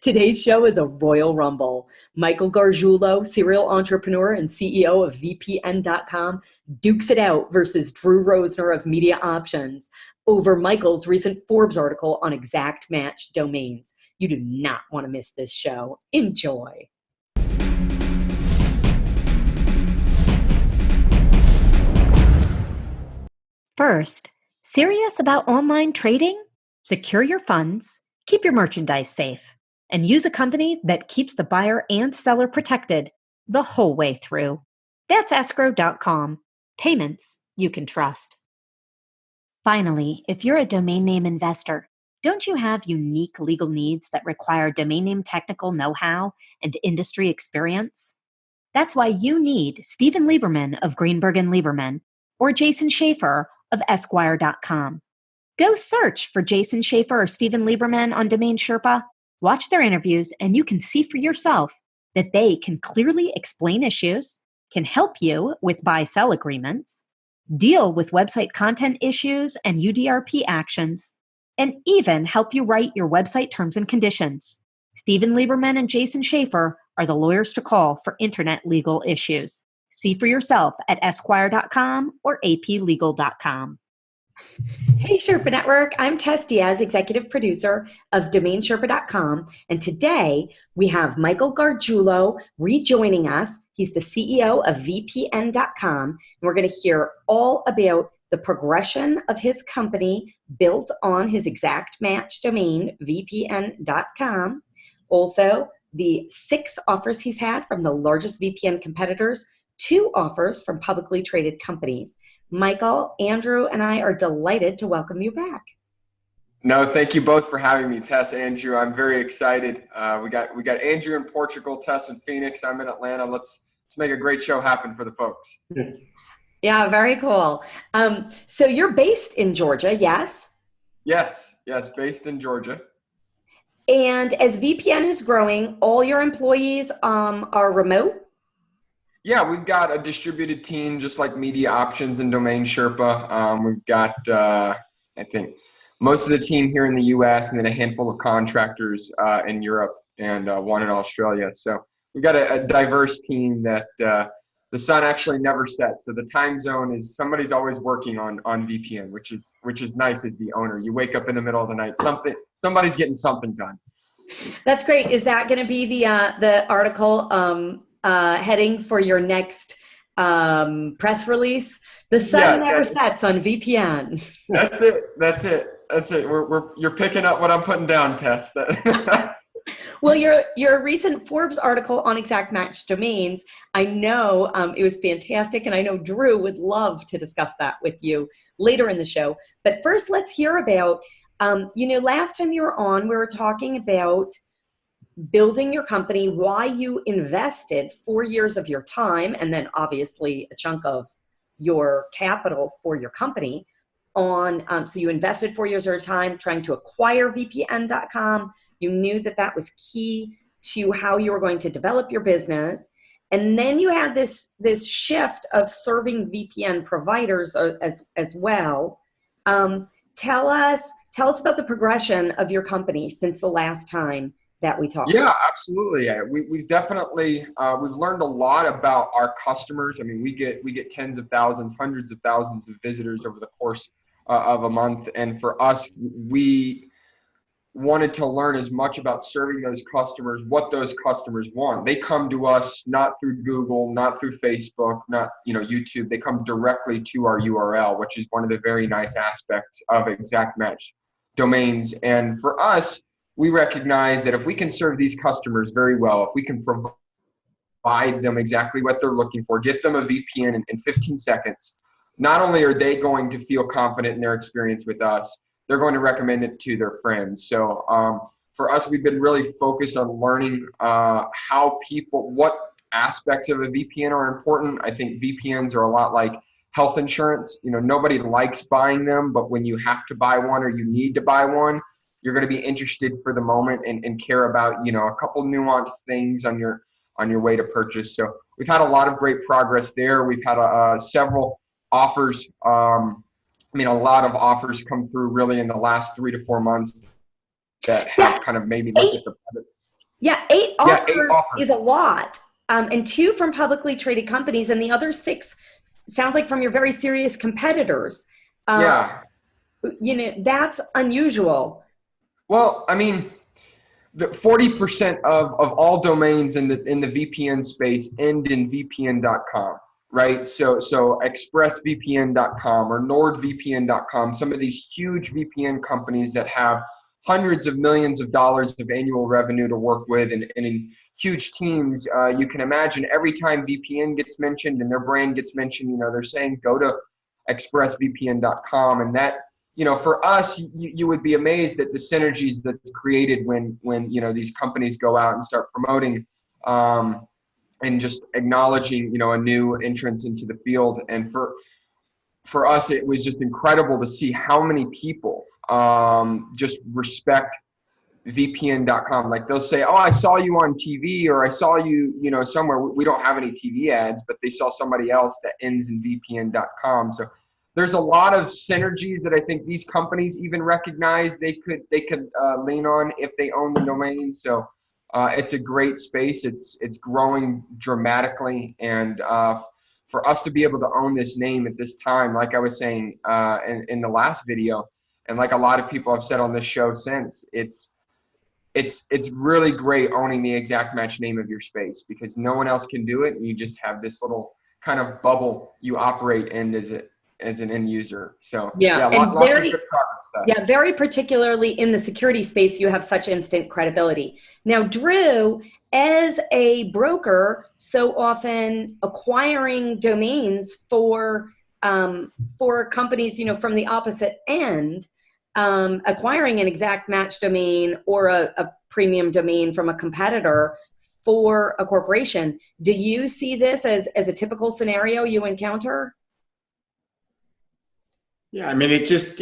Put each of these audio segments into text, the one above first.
Today's show is a royal rumble. Michael Gargiulo, serial entrepreneur and CEO of VPN.com, dukes it out versus Drew Rosener of Media Options over Michael's recent Forbes article on exact match domains. You do not want to miss this show. Enjoy. First, serious about online trading? Secure your funds, keep your merchandise safe, and use a company that keeps the buyer and seller protected the whole way through. That's escrow.com. Payments you can trust. Finally, if you're a domain name investor, don't you have unique legal needs that require domain name technical know-how and industry experience? That's why you need Stephen Lieberman of Greenberg and Lieberman or Jason Schaefer of Esquire.com. Go search for Jason Schaefer or Stephen Lieberman on DomainSherpa, watch their interviews, and you can see for yourself that they can clearly explain issues, can help you with buy-sell agreements, deal with website content issues and UDRP actions, and even help you write your website terms and conditions. Stephen Lieberman and Jason Schaefer are the lawyers to call for internet legal issues. See for yourself at Esquire.com or APlegal.com. Hey, Sherpa Network. I'm Tess Diaz, executive producer of DomainSherpa.com. And today we have Michael Gargiulo rejoining us. He's the CEO of VPN.com. And we're going to hear all about the progression of his company built on his exact match domain, VPN.com. Also, the 6 offers he's had from the largest VPN competitors, 2 offers from publicly traded companies. Michael, Andrew, and I are delighted to welcome you back. No, thank you both for having me, Tess, Andrew. I'm very excited. We got Andrew in Portugal, Tess in Phoenix. I'm in Atlanta. Let's make a great show happen for the folks. Yeah, very cool. So you're based in Georgia, yes? Yes, based in Georgia. And as VPN is growing, all your employees are remote? Yeah, we've got a distributed team, just like Media Options and DomainSherpa. We've got, I think, most of the team here in the U.S. and then a handful of contractors in Europe and one in Australia. So we've got a diverse team that the sun actually never sets. So the time zone is somebody's always working on VPN, which is nice as the owner. You wake up in the middle of the night, somebody's getting something done. That's great. Is that going to be the article heading for your next press release? The sun never sets on VPN. That's it. You're picking up what I'm putting down, Tess. Well, your recent Forbes article on exact match domains, I know it was fantastic, and I know Drew would love to discuss that with you later in the show. But first, let's hear about, last time you were on, we were talking about building your company, why you invested 4 years of your time, and then obviously a chunk of your capital for your company on, so you invested 4 years of your time trying to acquire VPN.com. You knew that was key to how you were going to develop your business. And then you had this shift of serving VPN providers as well. Tell us about the progression of your company since the last time that we talked. Yeah, absolutely. We've definitely we've learned a lot about our customers. I mean, we get tens of thousands, hundreds of thousands of visitors over the course of a month, and for us, we wanted to learn as much about serving those customers, what those customers want. They come to us not through Google, not through Facebook, not YouTube. They come directly to our URL, which is one of the very nice aspects of exact match domains. And for us, we recognize that if we can serve these customers very well, if we can provide them exactly what they're looking for, get them a VPN in 15 seconds, not only are they going to feel confident in their experience with us, they're going to recommend it to their friends. So for us, we've been really focused on learning what aspects of a VPN are important. I think VPNs are a lot like health insurance. Nobody likes buying them, but when you have to buy one or you need to buy one, you're going to be interested for the moment and care about, a couple nuanced things on your way to purchase. So we've had a lot of great progress there. We've had several offers. A lot of offers come through really in the last 3 to 4 months that have kind of maybe looked at the Yeah, eight Yeah, 8 offers offers. is a lot. And 2 from publicly traded companies, and the other 6 sounds like from your very serious competitors. Yeah. That's unusual. Well, I mean, the 40% of all domains in the VPN space end in VPN.com, right? So expressvpn.com or nordvpn.com, some of these huge VPN companies that have hundreds of millions of dollars of annual revenue to work with, and in huge teams. You can imagine every time VPN gets mentioned and their brand gets mentioned, they're saying go to expressvpn.com. And that, for us, you would be amazed at the synergies that's created when these companies go out and start promoting and just acknowledging a new entrance into the field. And for us, it was just incredible to see how many people just respect VPN.com. Like they'll say, "Oh, I saw you on TV," or "I saw you, somewhere." We don't have any TV ads, but they saw somebody else that ends in VPN.com. So there's a lot of synergies that I think these companies even recognize they could lean on if they own the domain. So it's a great space. It's growing dramatically, and for us to be able to own this name at this time, like I was saying in the last video, and like a lot of people have said on this show since, it's really great owning the exact match name of your space, because no one else can do it, and you just have this little kind of bubble you operate in as an end user. So lots of good progress stuff. Yeah, very particularly in the security space, you have such instant credibility. Now, Drew, as a broker, so often acquiring domains for companies, from the opposite end, acquiring an exact match domain or a premium domain from a competitor for a corporation. Do you see this as a typical scenario you encounter? Yeah, I mean, it just,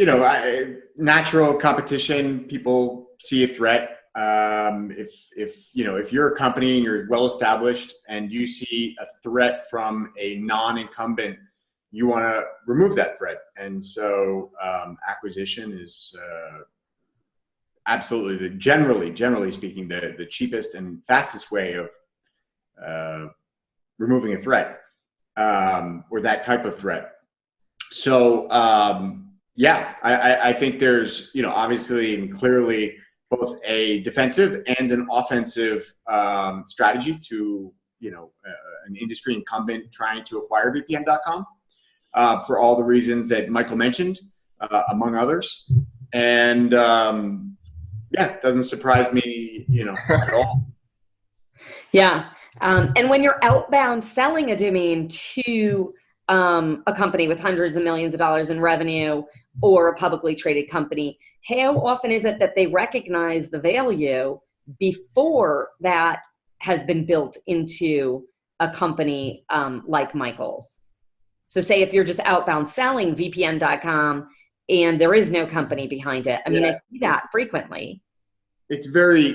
natural competition, people see a threat. If you're a company and you're well established and you see a threat from a non-incumbent, you want to remove that threat. And so acquisition is absolutely generally speaking, the cheapest and fastest way of removing a threat or that type of threat. So I think there's, obviously and clearly both a defensive and an offensive strategy to, an industry incumbent trying to acquire VPN.com for all the reasons that Michael mentioned, among others. And it doesn't surprise me, at all. Yeah. And when you're outbound selling a domain to a company with hundreds of millions of dollars in revenue or a publicly traded company, how often is it that they recognize the value before that has been built into a company like Michael's? So say if you're just outbound selling VPN.com and there is no company behind it. I mean, I see that frequently. It's very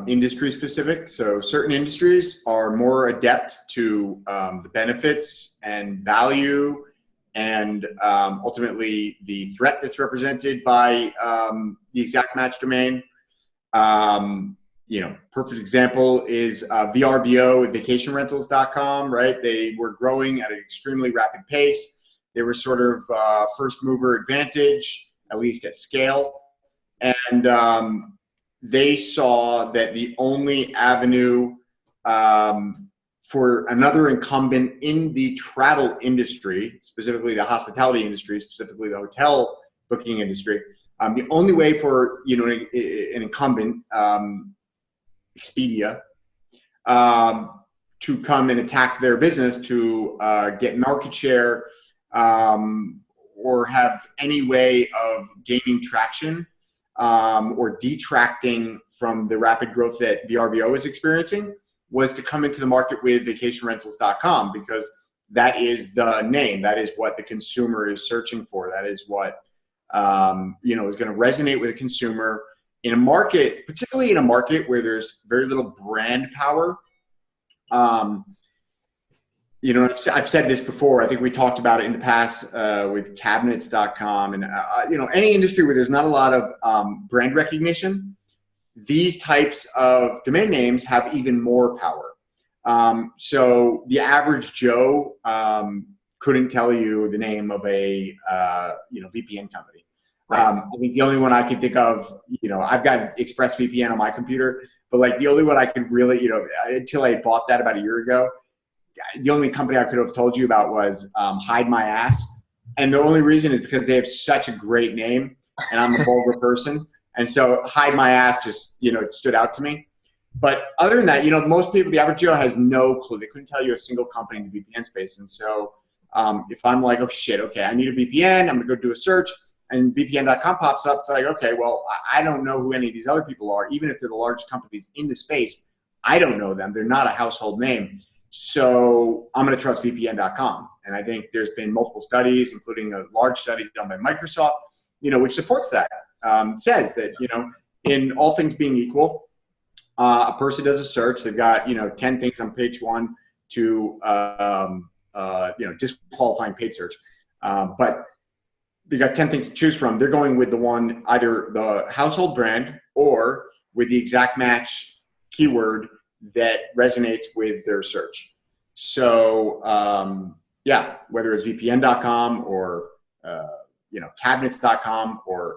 industry specific. So certain industries are more adept to the benefits and value and ultimately the threat that's represented by the exact match domain. Perfect example is VRBO, vacationrentals.com, right? They were growing at an extremely rapid pace. They were sort of first mover advantage, at least at scale. And they saw that the only avenue for another incumbent in the travel industry, specifically the hospitality industry, specifically the hotel booking industry, the only way for an incumbent, Expedia, to come and attack their business to get market share or have any way of gaining traction or detracting from the rapid growth that VRBO is experiencing was to come into the market with vacationrentals.com, because that is the name. That is what the consumer is searching for. That is what is going to resonate with a consumer in a market, particularly in a market where there's very little brand power. I've said this before. I think we talked about it in the past with cabinets.com and, any industry where there's not a lot of brand recognition. these types of domain names have even more power. So the average Joe couldn't tell you the name of a VPN company. I think the only one I can think of, I've got ExpressVPN on my computer, but like the only one I could really, until I bought that about a year ago, the only company I could have told you about was Hide My Ass. And the only reason is because they have such a great name, and I'm a vulgar person. And so Hide My Ass just, it stood out to me. But other than that, most people, the average Joe has no clue. They couldn't tell you a single company in the VPN space. And so if I'm like, oh shit, okay, I need a VPN, I'm gonna go do a search, and VPN.com pops up, it's like, okay, well, I don't know who any of these other people are. Even if they're the largest companies in the space, I don't know them. They're not a household name. So I'm going to trust VPN.com. And I think there's been multiple studies, including a large study done by Microsoft, which supports that. Says that, in all things being equal, a person does a search. They've got, 10 things on page one to, disqualifying paid search. But they've got 10 things to choose from. They're going with the one, either the household brand or with the exact match keyword that resonates with their search. So, whether it's VPN.com or, cabinets.com or,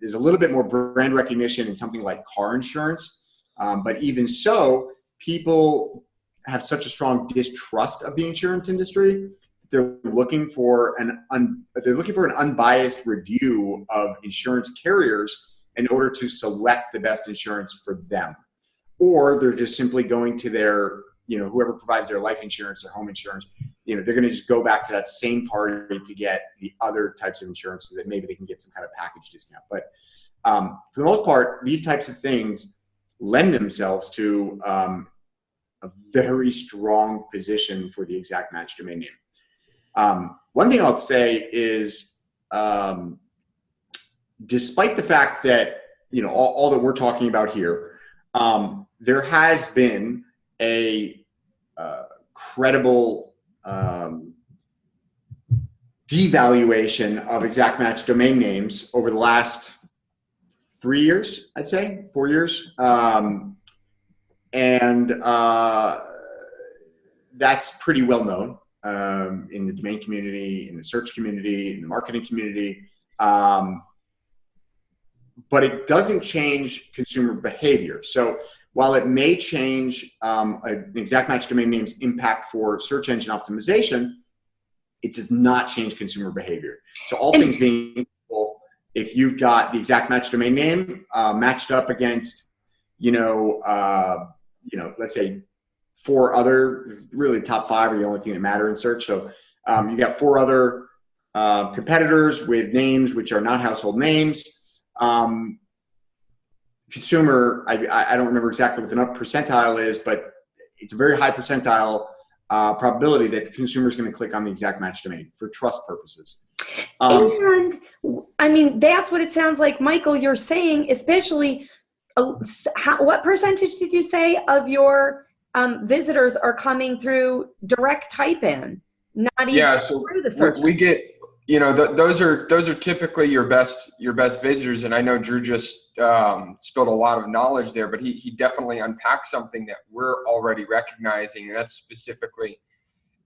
there's a little bit more brand recognition in something like car insurance. But even so, people have such a strong distrust of the insurance industry. They're looking for an unbiased review of insurance carriers in order to select the best insurance for them. Or they're just simply going to their, whoever provides their life insurance, their home insurance, they're going to just go back to that same party to get the other types of insurance so that maybe they can get some kind of package discount. But for the most part, these types of things lend themselves to a very strong position for the exact match domain name. One thing I'll say is, despite the fact that, all that we're talking about here, there has been a credible devaluation of exact match domain names over the last 3 years, I'd say 4 years. That's pretty well known in the domain community, in the search community, in the marketing community. But it doesn't change consumer behavior. So while it may change an exact match domain name's impact for search engine optimization, it does not change consumer behavior. So all things being equal, if you've got the exact match domain name matched up against, let's say 4 other, really top 5 are the only thing that matter in search. So you got 4 other competitors with names which are not household names. Consumer, I don't remember exactly what the percentile is, but it's a very high percentile probability that the consumer is going to click on the exact match domain for trust purposes. And I mean, that's what it sounds like, Michael, you're saying, especially what percentage did you say of your visitors are coming through direct type-in? Not even through the search. We get, those are typically your best visitors. And I know Drew just spilled a lot of knowledge there, but he definitely unpacked something that we're already recognizing. And that's specifically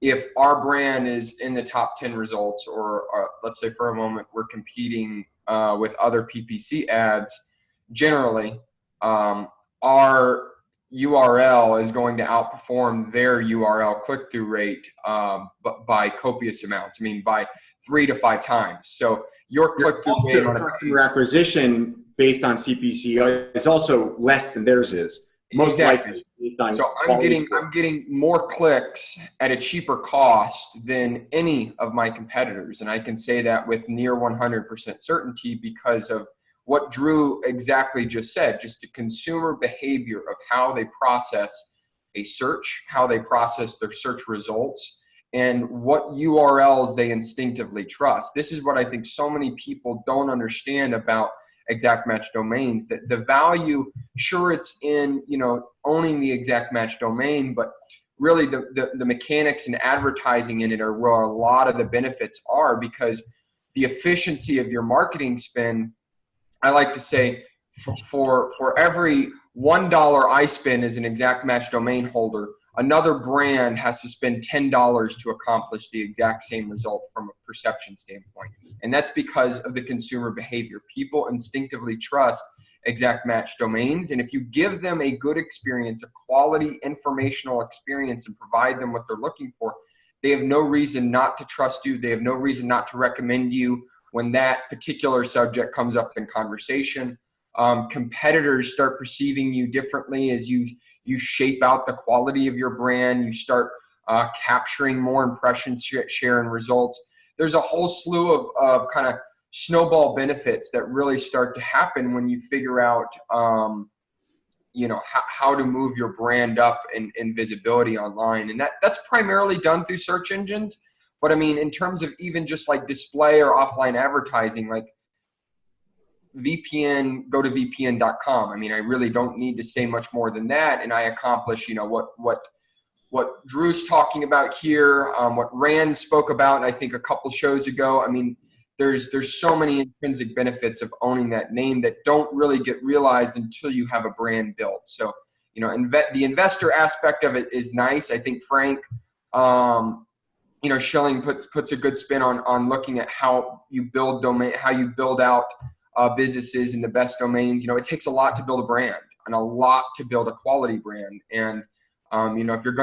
if our brand is in the top 10 results, or let's say for a moment, we're competing with other PPC ads, generally our URL is going to outperform their URL click-through rate by copious amounts. I mean, by 3 to 5 times. So your click-through rate on customer acquisition based on CPC is also less than theirs is. Most likely. So I'm getting more clicks at a cheaper cost than any of my competitors, and I can say that with near 100% certainty because of what Drew exactly just said, just the consumer behavior of how they process a search, how they process their search results, and what URLs they instinctively trust. This is what I think so many people don't understand about exact match domains, that the value, sure, it's in, owning the exact match domain, but really the mechanics and advertising in it are where a lot of the benefits are, because the efficiency of your marketing spend, I like to say for every $1 I spend as an exact match domain holder, another brand has to spend $10 to accomplish the exact same result from a perception standpoint. And that's because of the consumer behavior. People instinctively trust exact match domains. And if you give them a good experience, a quality informational experience, and provide them what they're looking for, they have no reason not to trust you. They have no reason not to recommend you when that particular subject comes up in conversation. Competitors start perceiving you differently as you shape out the quality of your brand. You start capturing more impressions, share, and results. There's a whole slew of kind of snowball benefits that really start to happen when you figure out, how to move your brand up in visibility online. And that's primarily done through search engines. But I mean, in terms of even just like display or offline advertising, like VPN, go to VPN.com. I mean, I really don't need to say much more than that. And I accomplish, what Drew's talking about here, what Rand spoke about, and I think a couple shows ago. I mean, there's so many intrinsic benefits of owning that name that don't really get realized until you have a brand built. So, the investor aspect of it is nice. I think Frank, Schilling puts a good spin on looking at how you build out businesses and the best domains. It takes a lot to build a brand and a lot to build a quality brand. And if you're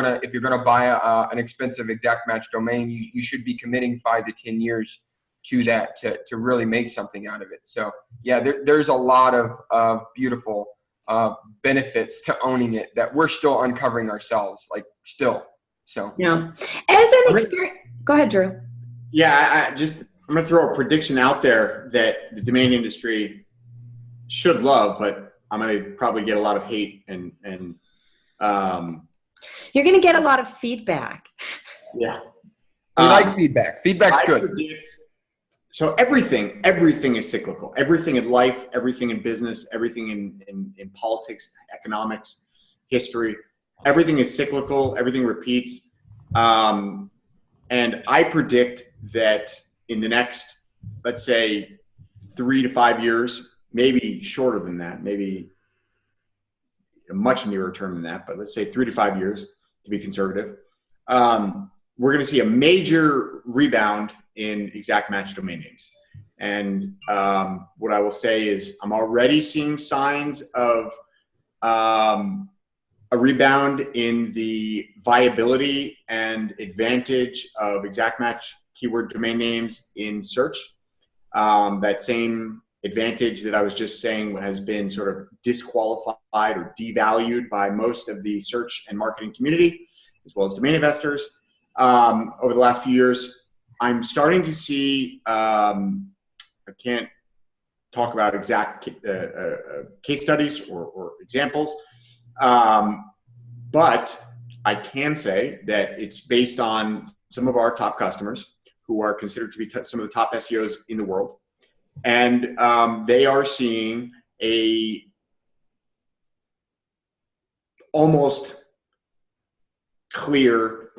gonna buy an expensive exact match domain, you should be committing 5 to 10 years to that to really make something out of it. So yeah, there's a lot of beautiful benefits to owning it that we're still uncovering ourselves, like still. So yeah, as an experience. Go ahead, Drew. Yeah, I'm going to throw a prediction out there that the domain industry should love, but I'm going to probably get a lot of hate and you're going to get a lot of feedback. Yeah. We like feedback. Feedback's good. So everything is cyclical. Everything in life, everything in business, everything in politics, economics, history, everything is cyclical. Everything repeats. And I predict that in the next, let's say, 3 to 5 years, maybe shorter than that, maybe a much nearer term than that, but let's say 3 to 5 years to be conservative, we're going to see a major rebound in exact match domain names. And what I will say is I'm already seeing signs of a rebound in the viability and advantage of exact match keyword domain names in search. That same advantage that I was just saying has been sort of disqualified or devalued by most of the search and marketing community, as well as domain investors. Over the last few years, I'm starting to see, I can't talk about exact case studies or examples, but I can say that it's based on some of our top customers who are considered to be some of the top SEOs in the world. And they are seeing a almost clear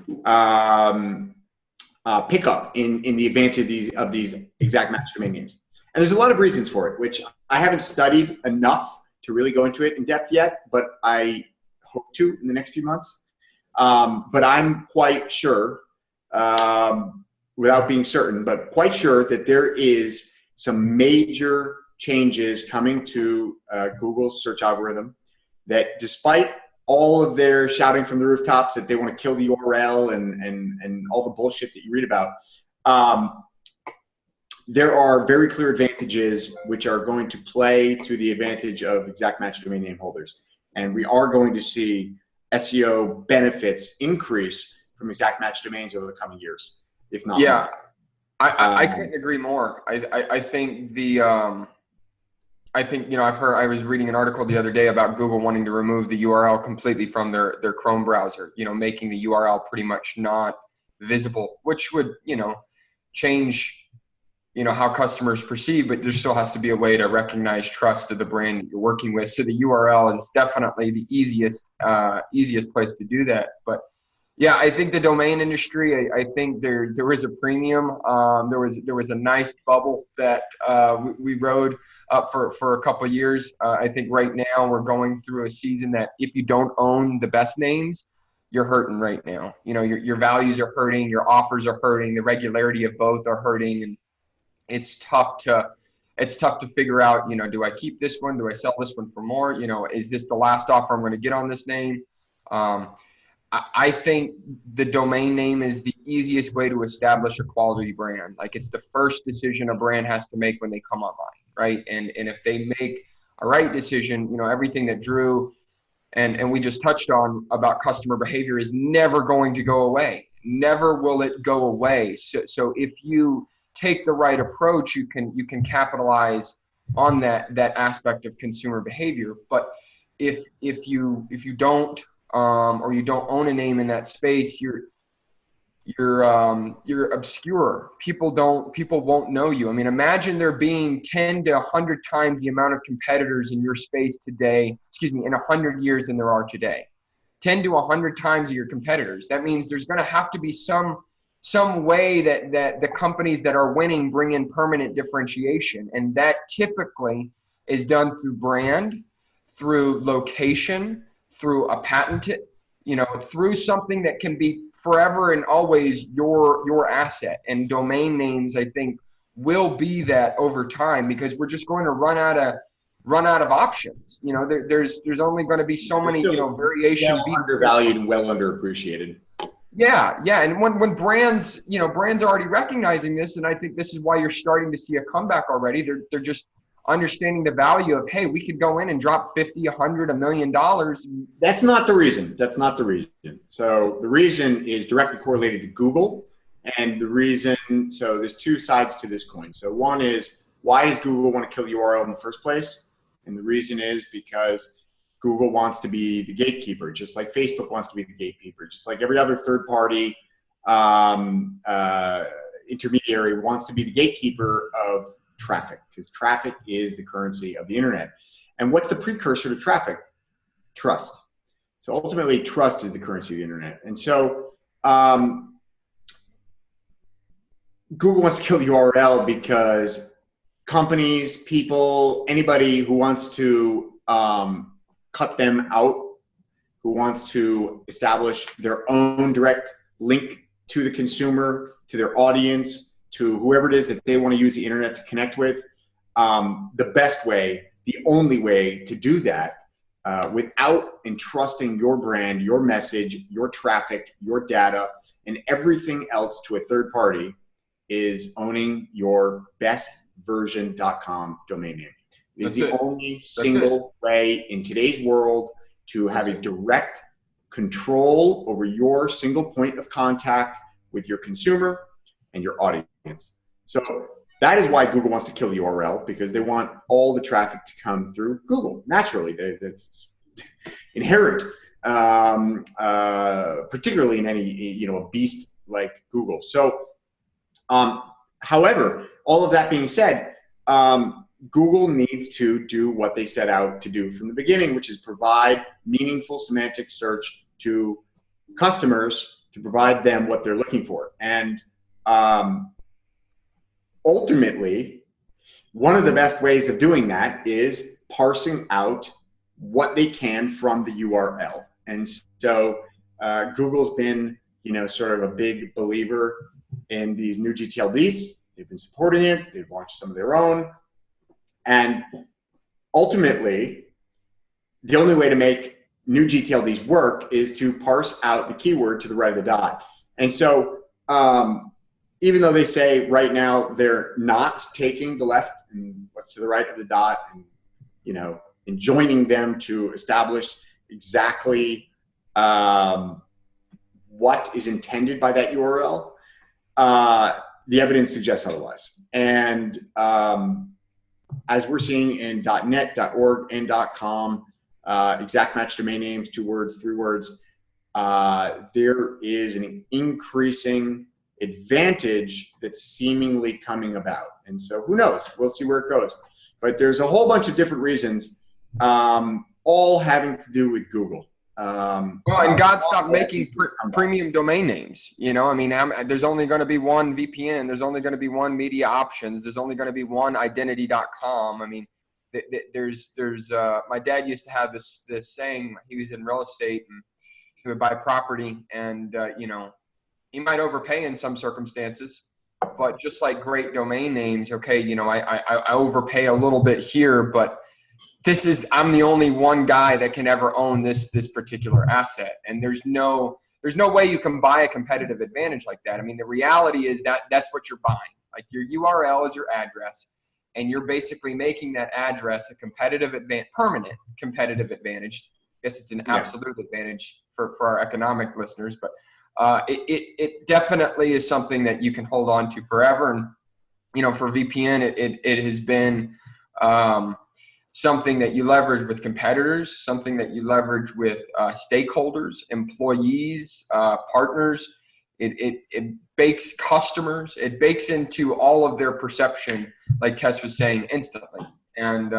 pickup in the advantage of these exact match domain names. And there's a lot of reasons for it, which I haven't studied enough to really go into it in depth yet, but I hope to in the next few months. But I'm quite sure, without being certain, but quite sure that there is some major changes coming to Google's search algorithm that, despite all of their shouting from the rooftops that they want to kill the URL and all the bullshit that you read about, there are very clear advantages which are going to play to the advantage of exact match domain name holders. And we are going to see SEO benefits increase from exact match domains over the coming years, if not months. I couldn't agree more. I think I was reading an article the other day about Google wanting to remove the URL completely from their Chrome browser, making the URL pretty much not visible, which would, change, how customers perceive, but there still has to be a way to recognize trust of the brand that you're working with. So the URL is definitely the easiest place to do that. But Yeah, I think the domain industry, I think there was a premium. There was a nice bubble that we rode up for a couple of years. I think right now we're going through a season that if you don't own the best names, you're hurting right now. You know, your values are hurting, your offers are hurting, the regularity of both are hurting, and it's tough to figure out, you know, do I keep this one? Do I sell this one for more? You know, is this the last offer I'm going to get on this name? I think the domain name is the easiest way to establish a quality brand. Like, it's the first decision a brand has to make when they come online, right? And if they make a right decision, you know, everything that Drew and we just touched on about customer behavior is never going to go away. Never will it go away. So if you take the right approach, you can capitalize on that aspect of consumer behavior. But if you don't or you don't own a name in that space, you're obscure. People won't know you. I mean, imagine there being 10 to 100 times the amount of competitors in your space today, in 100 years than there are today. 10 to 100 times of your competitors. That means there's going to have to be some way that the companies that are winning bring in permanent differentiation. And that typically is done through brand, through location, through a patent, you know, through something that can be forever and always your asset. And domain names, I think, will be that over time, because we're just going to run out of options. You know, there's only going to be so many, you know, variation. Well undervalued and well underappreciated. Yeah. And when brands, you know, brands are already recognizing this, and I think this is why you're starting to see a comeback already. They're just understanding the value of, hey, we could go in and drop 50, 100, $1 million. That's not the reason. That's not the reason. So the reason is directly correlated to Google. And the reason, so there's two sides to this coin. So one is, why does Google want to kill the URL in the first place? And the reason is because Google wants to be the gatekeeper, just like Facebook wants to be the gatekeeper, just like every other third-party intermediary wants to be the gatekeeper of traffic, because traffic is the currency of the internet. And what's the precursor to traffic? Trust. So ultimately, trust is the currency of the internet. And so Google wants to kill the URL because companies, people, anybody who wants to cut them out, who wants to establish their own direct link to the consumer, to their audience, to whoever it is that they want to use the internet to connect with, the best way, the only way to do that without entrusting your brand, your message, your traffic, your data, and everything else to a third party is owning your bestversion.com domain name. It is the only single way in today's world to have a direct control over your single point of contact with your consumer and your audience. So that is why Google wants to kill the URL, because they want all the traffic to come through Google. Naturally, that's inherent, particularly in any, you know, a beast like Google. So, however, all of that being said, Google needs to do what they set out to do from the beginning, which is provide meaningful semantic search to customers to provide them what they're looking for. And ultimately, one of the best ways of doing that is parsing out what they can from the URL. And so Google's been, you know, sort of a big believer in these new GTLDs. They've been supporting it. They've launched some of their own. And ultimately, the only way to make new GTLDs work is to parse out the keyword to the right of the dot. And so even though they say right now they're not taking the left and what's to the right of the dot and, you know, and joining them to establish exactly what is intended by that URL, the evidence suggests otherwise. And as we're seeing in .net, .org, and .com, exact match domain names, 2 words, 3 words, there is an increasing advantage that's seemingly coming about. And so who knows? We'll see where it goes. But there's a whole bunch of different reasons, all having to do with Google. Well, and God stopped making premium domain names. You know, I mean, there's only going to be one VPN. There's only going to be one media options. There's only going to be one identity.com. I mean, there's my dad used to have this saying. He was in real estate and he would buy property, and you know, he might overpay in some circumstances, but just like great domain names, okay, you know, I overpay a little bit here, but I'm the only one guy that can ever own this particular asset. And there's no way you can buy a competitive advantage like that. I mean, the reality is that that's what you're buying. Like, your URL is your address, and you're basically making that address a competitive advantage, permanent competitive advantage. I guess it's an absolute advantage for our economic listeners, but it definitely is something that you can hold on to forever. And, you know, for VPN, it has been, something that you leverage with competitors, something that you leverage with stakeholders, employees, partners. It bakes customers. It bakes into all of their perception, like Tess was saying, instantly. And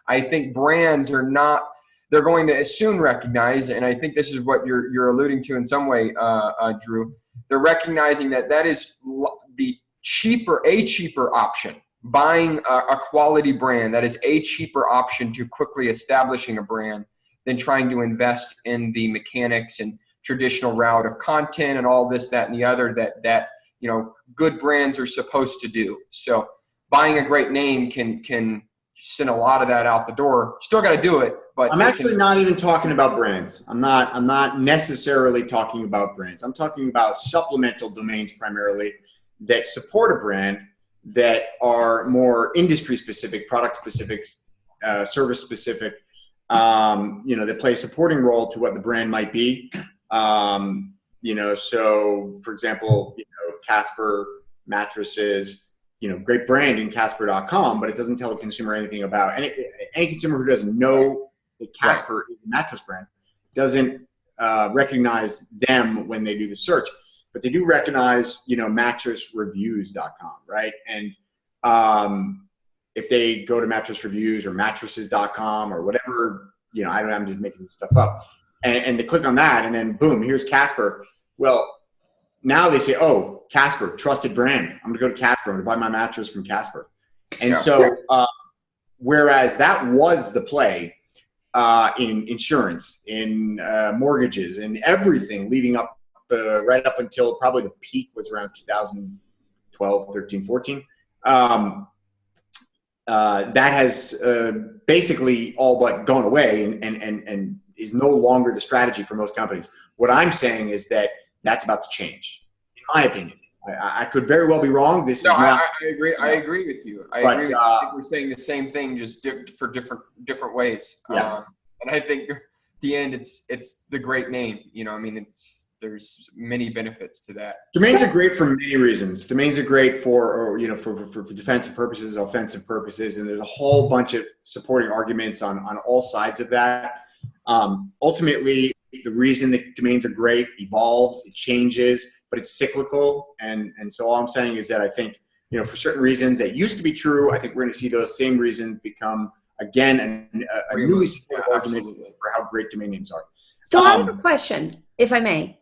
I think brands are not. They're going to soon recognize, and I think this is what you're alluding to in some way, Drew. They're recognizing that is the cheaper option. Buying a quality brand, that is a cheaper option to quickly establishing a brand than trying to invest in the mechanics and traditional route of content and all this, that, and the other that you know, good brands are supposed to do. So buying a great name can send a lot of that out the door. Still got to do it, but I'm actually not even talking about brands. I'm not necessarily talking about brands. I'm talking about supplemental domains primarily that support a brand, that are more industry specific, product specific, service specific, you know, that play a supporting role to what the brand might be. You know, so for example, you know, Casper mattresses, you know, great brand in Casper.com, but it doesn't tell the consumer anything about any consumer who doesn't know that Casper is a mattress brand doesn't recognize them when they do the search. But they do recognize, you know, mattressreviews.com, right? And if they go to mattress reviews or mattresses.com or whatever, you know, I'm just making this stuff up. And they click on that, and then boom, here's Casper. Well, now they say, oh, Casper, trusted brand. I'm gonna go to Casper. I'm gonna buy my mattress from Casper. And so, whereas that was the play in insurance, in mortgages, in everything leading up, right up until probably the peak was around 2012, 13, 14. That has basically all but gone away and is no longer the strategy for most companies. What I'm saying is that that's about to change, in my opinion. I could very well be wrong. I agree. I agree with you. I agree. I think we're saying the same thing, just for different ways. Yeah. And I think at the end, it's the great name. You know, I mean, there's many benefits to that. Domains are great for many reasons. Domains are great for defensive purposes, offensive purposes, and there's a whole bunch of supporting arguments on all sides of that. Ultimately, the reason that domains are great evolves, it changes, but it's cyclical. And so all I'm saying is that I think, you know, for certain reasons that used to be true, I think we're going to see those same reasons become, again, a newly supported argument for how great domain names are. So I have a question, if I may.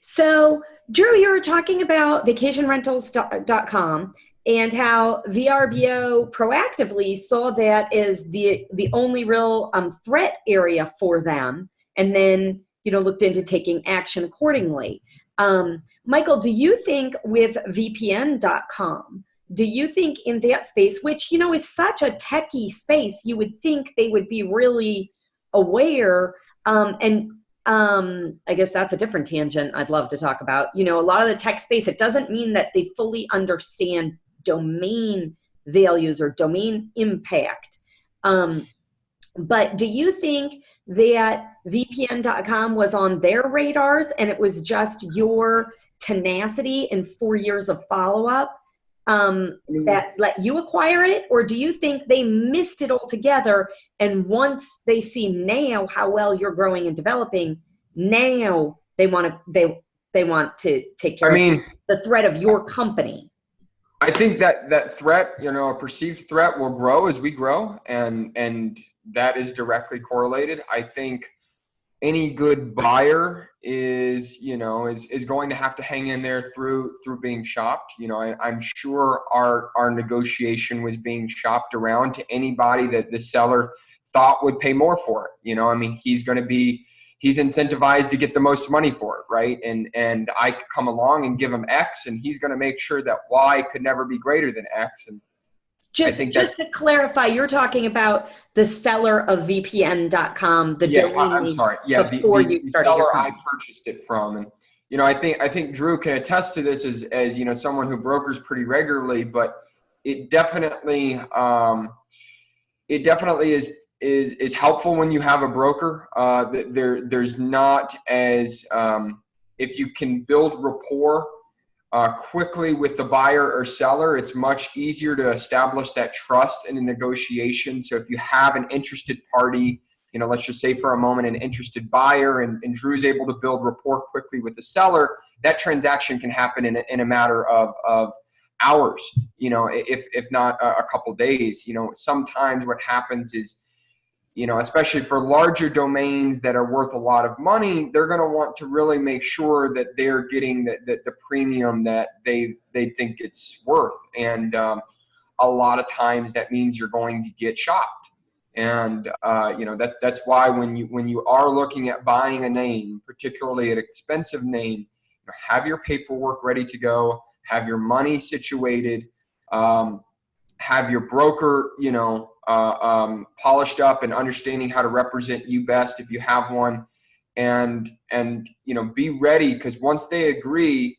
So Drew, you were talking about vacationrentals.com and how VRBO proactively saw that as the only real threat area for them, and then, you know, looked into taking action accordingly. Michael, do you think with VPN.com, do you think in that space, which, you know, is such a techie space, you would think they would be really aware, I guess that's a different tangent I'd love to talk about. You know, a lot of the tech space, it doesn't mean that they fully understand domain values or domain impact. But do you think that VPN.com was on their radars and it was just your tenacity and 4 years of follow-up that let you acquire it? Or do you think they missed it altogether, and once they see now how well you're growing and developing, now they want to take care of the threat of your company? I think that threat, you know, a perceived threat will grow as we grow, and that is directly correlated. I think any good buyer is going to have to hang in there through being shopped. I'm sure our negotiation was being shopped around to anybody that the seller thought would pay more for it. He's incentivized to get the most money for it, right? And I could come along and give him X, and he's going to make sure that Y could never be greater than X. And just to clarify, you're talking about the seller of VPN.com, the domain I'm sorry. Yeah, before you started seller your I purchased it from. And I think Drew can attest to this as someone who brokers pretty regularly, but it definitely is helpful when you have a broker. There's not as if you can build rapport quickly with the buyer or seller, it's much easier to establish that trust in a negotiation. So if you have an interested party, let's just say for a moment, an interested buyer, and Drew's able to build rapport quickly with the seller, that transaction can happen in a matter of hours, if not a couple days. Sometimes what happens is, especially for larger domains that are worth a lot of money, they're going to want to really make sure that they're getting the premium that they think it's worth. And a lot of times that means you're going to get shopped. And that's why when you are looking at buying a name, particularly an expensive name, have your paperwork ready to go, have your money situated, have your broker, polished up and understanding how to represent you best if you have one, and be ready, because once they agree,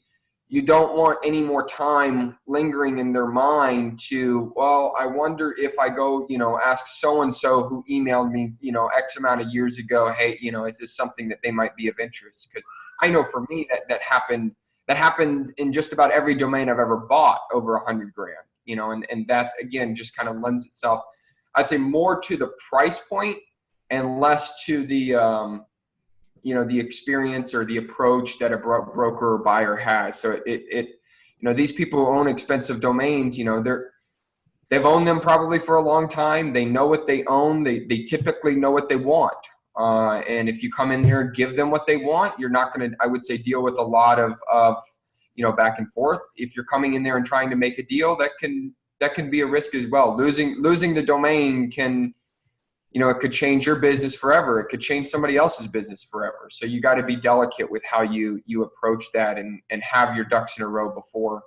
you don't want any more time lingering in their mind to, well, I wonder if I go, ask so-and-so who emailed me, X amount of years ago, hey, is this something that they might be of interest? Because I know for me that happened in just about every domain I've ever bought over $100,000, and that again just kind of lends itself, I'd say, more to the price point and less to the, the experience or the approach that a broker or buyer has. So these people who own expensive domains, they've owned them probably for a long time. They know what they own. They typically know what they want. And if you come in there and give them what they want, you're not going to, I would say, deal with a lot of back and forth. If you're coming in there and trying to make a deal, that can be a risk as well. Losing the domain can, it could change your business forever. It could change somebody else's business forever. So you got to be delicate with how you approach that and have your ducks in a row before,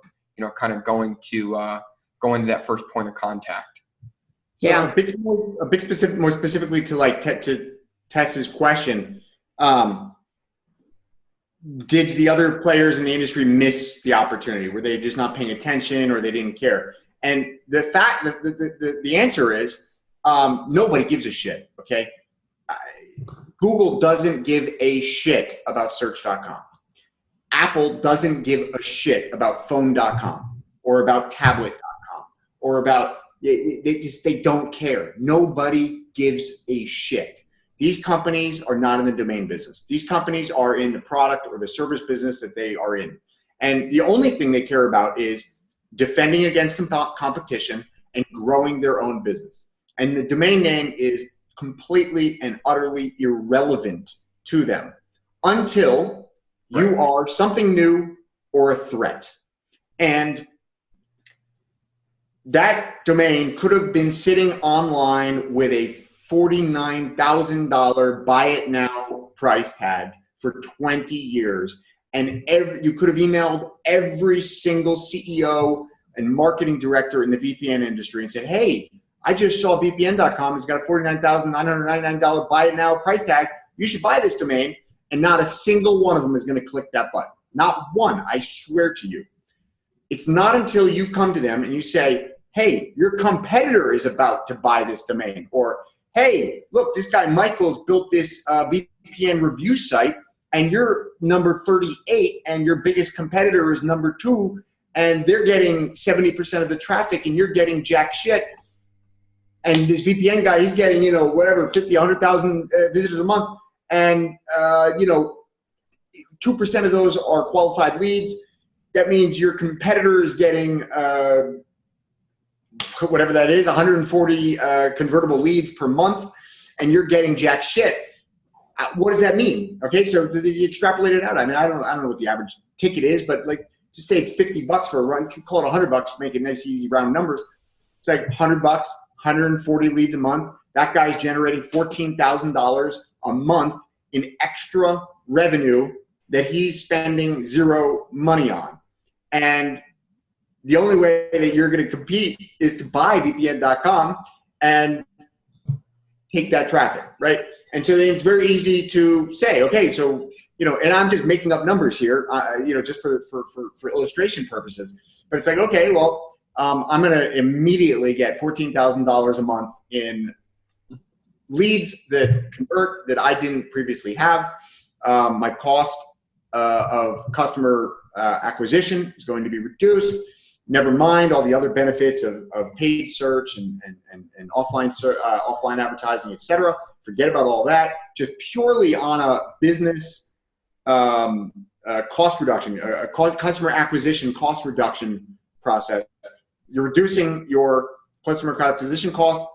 kind of going to that first point of contact. Yeah. A bit specific, more specifically to Tess's question. Did the other players in the industry miss the opportunity? Were they just not paying attention, or they didn't care? And the fact that the answer is nobody gives a shit. Okay, Google doesn't give a shit about search.com. Apple doesn't give a shit about phone.com or about tablet.com or about they don't care. Nobody gives a shit. These companies are not in the domain business. These companies are in the product or the service business that they are in. And the only thing they care about is defending against competition and growing their own business. And the domain name is completely and utterly irrelevant to them until you are something new or a threat. And that domain could have been sitting online with a $49,000 buy it now price tag for 20 years. And you could have emailed every single CEO and marketing director in the VPN industry and said, hey, I just saw VPN.com. It's got a $49,999 buy it now price tag. You should buy this domain. And not a single one of them is going to click that button. Not one, I swear to you. It's not until you come to them and you say, hey, your competitor is about to buy this domain, or hey, look, this guy Michael's built this VPN review site, and you're number 38, and your biggest competitor is number 2, and they're getting 70% of the traffic, and you're getting jack shit. And this VPN guy, he's getting, 50, 100,000 visitors a month, and 2% of those are qualified leads. That means your competitor is getting whatever that is, 140 convertible leads per month, and you're getting jack shit. what does that mean? Okay, so you extrapolate it out. I mean, I don't know what the average ticket is, but like just say $50 for a run, call it $100, make it nice, easy, round numbers. It's like $100, 140 leads a month. That guy's generating $14,000 a month in extra revenue that he's spending zero money on. And the only way that you're going to compete is to buy VPN.com and take that traffic, right? And so then it's very easy to say, okay, so, and I'm just making up numbers here, just for illustration purposes. But it's like, okay, well, I'm going to immediately get $14,000 a month in leads that convert that I didn't previously have. My cost of customer acquisition is going to be reduced. Never mind all the other benefits of paid search and offline advertising, et cetera. Forget about all that. Just purely on a business cost reduction, customer acquisition cost reduction process. You're reducing your customer acquisition cost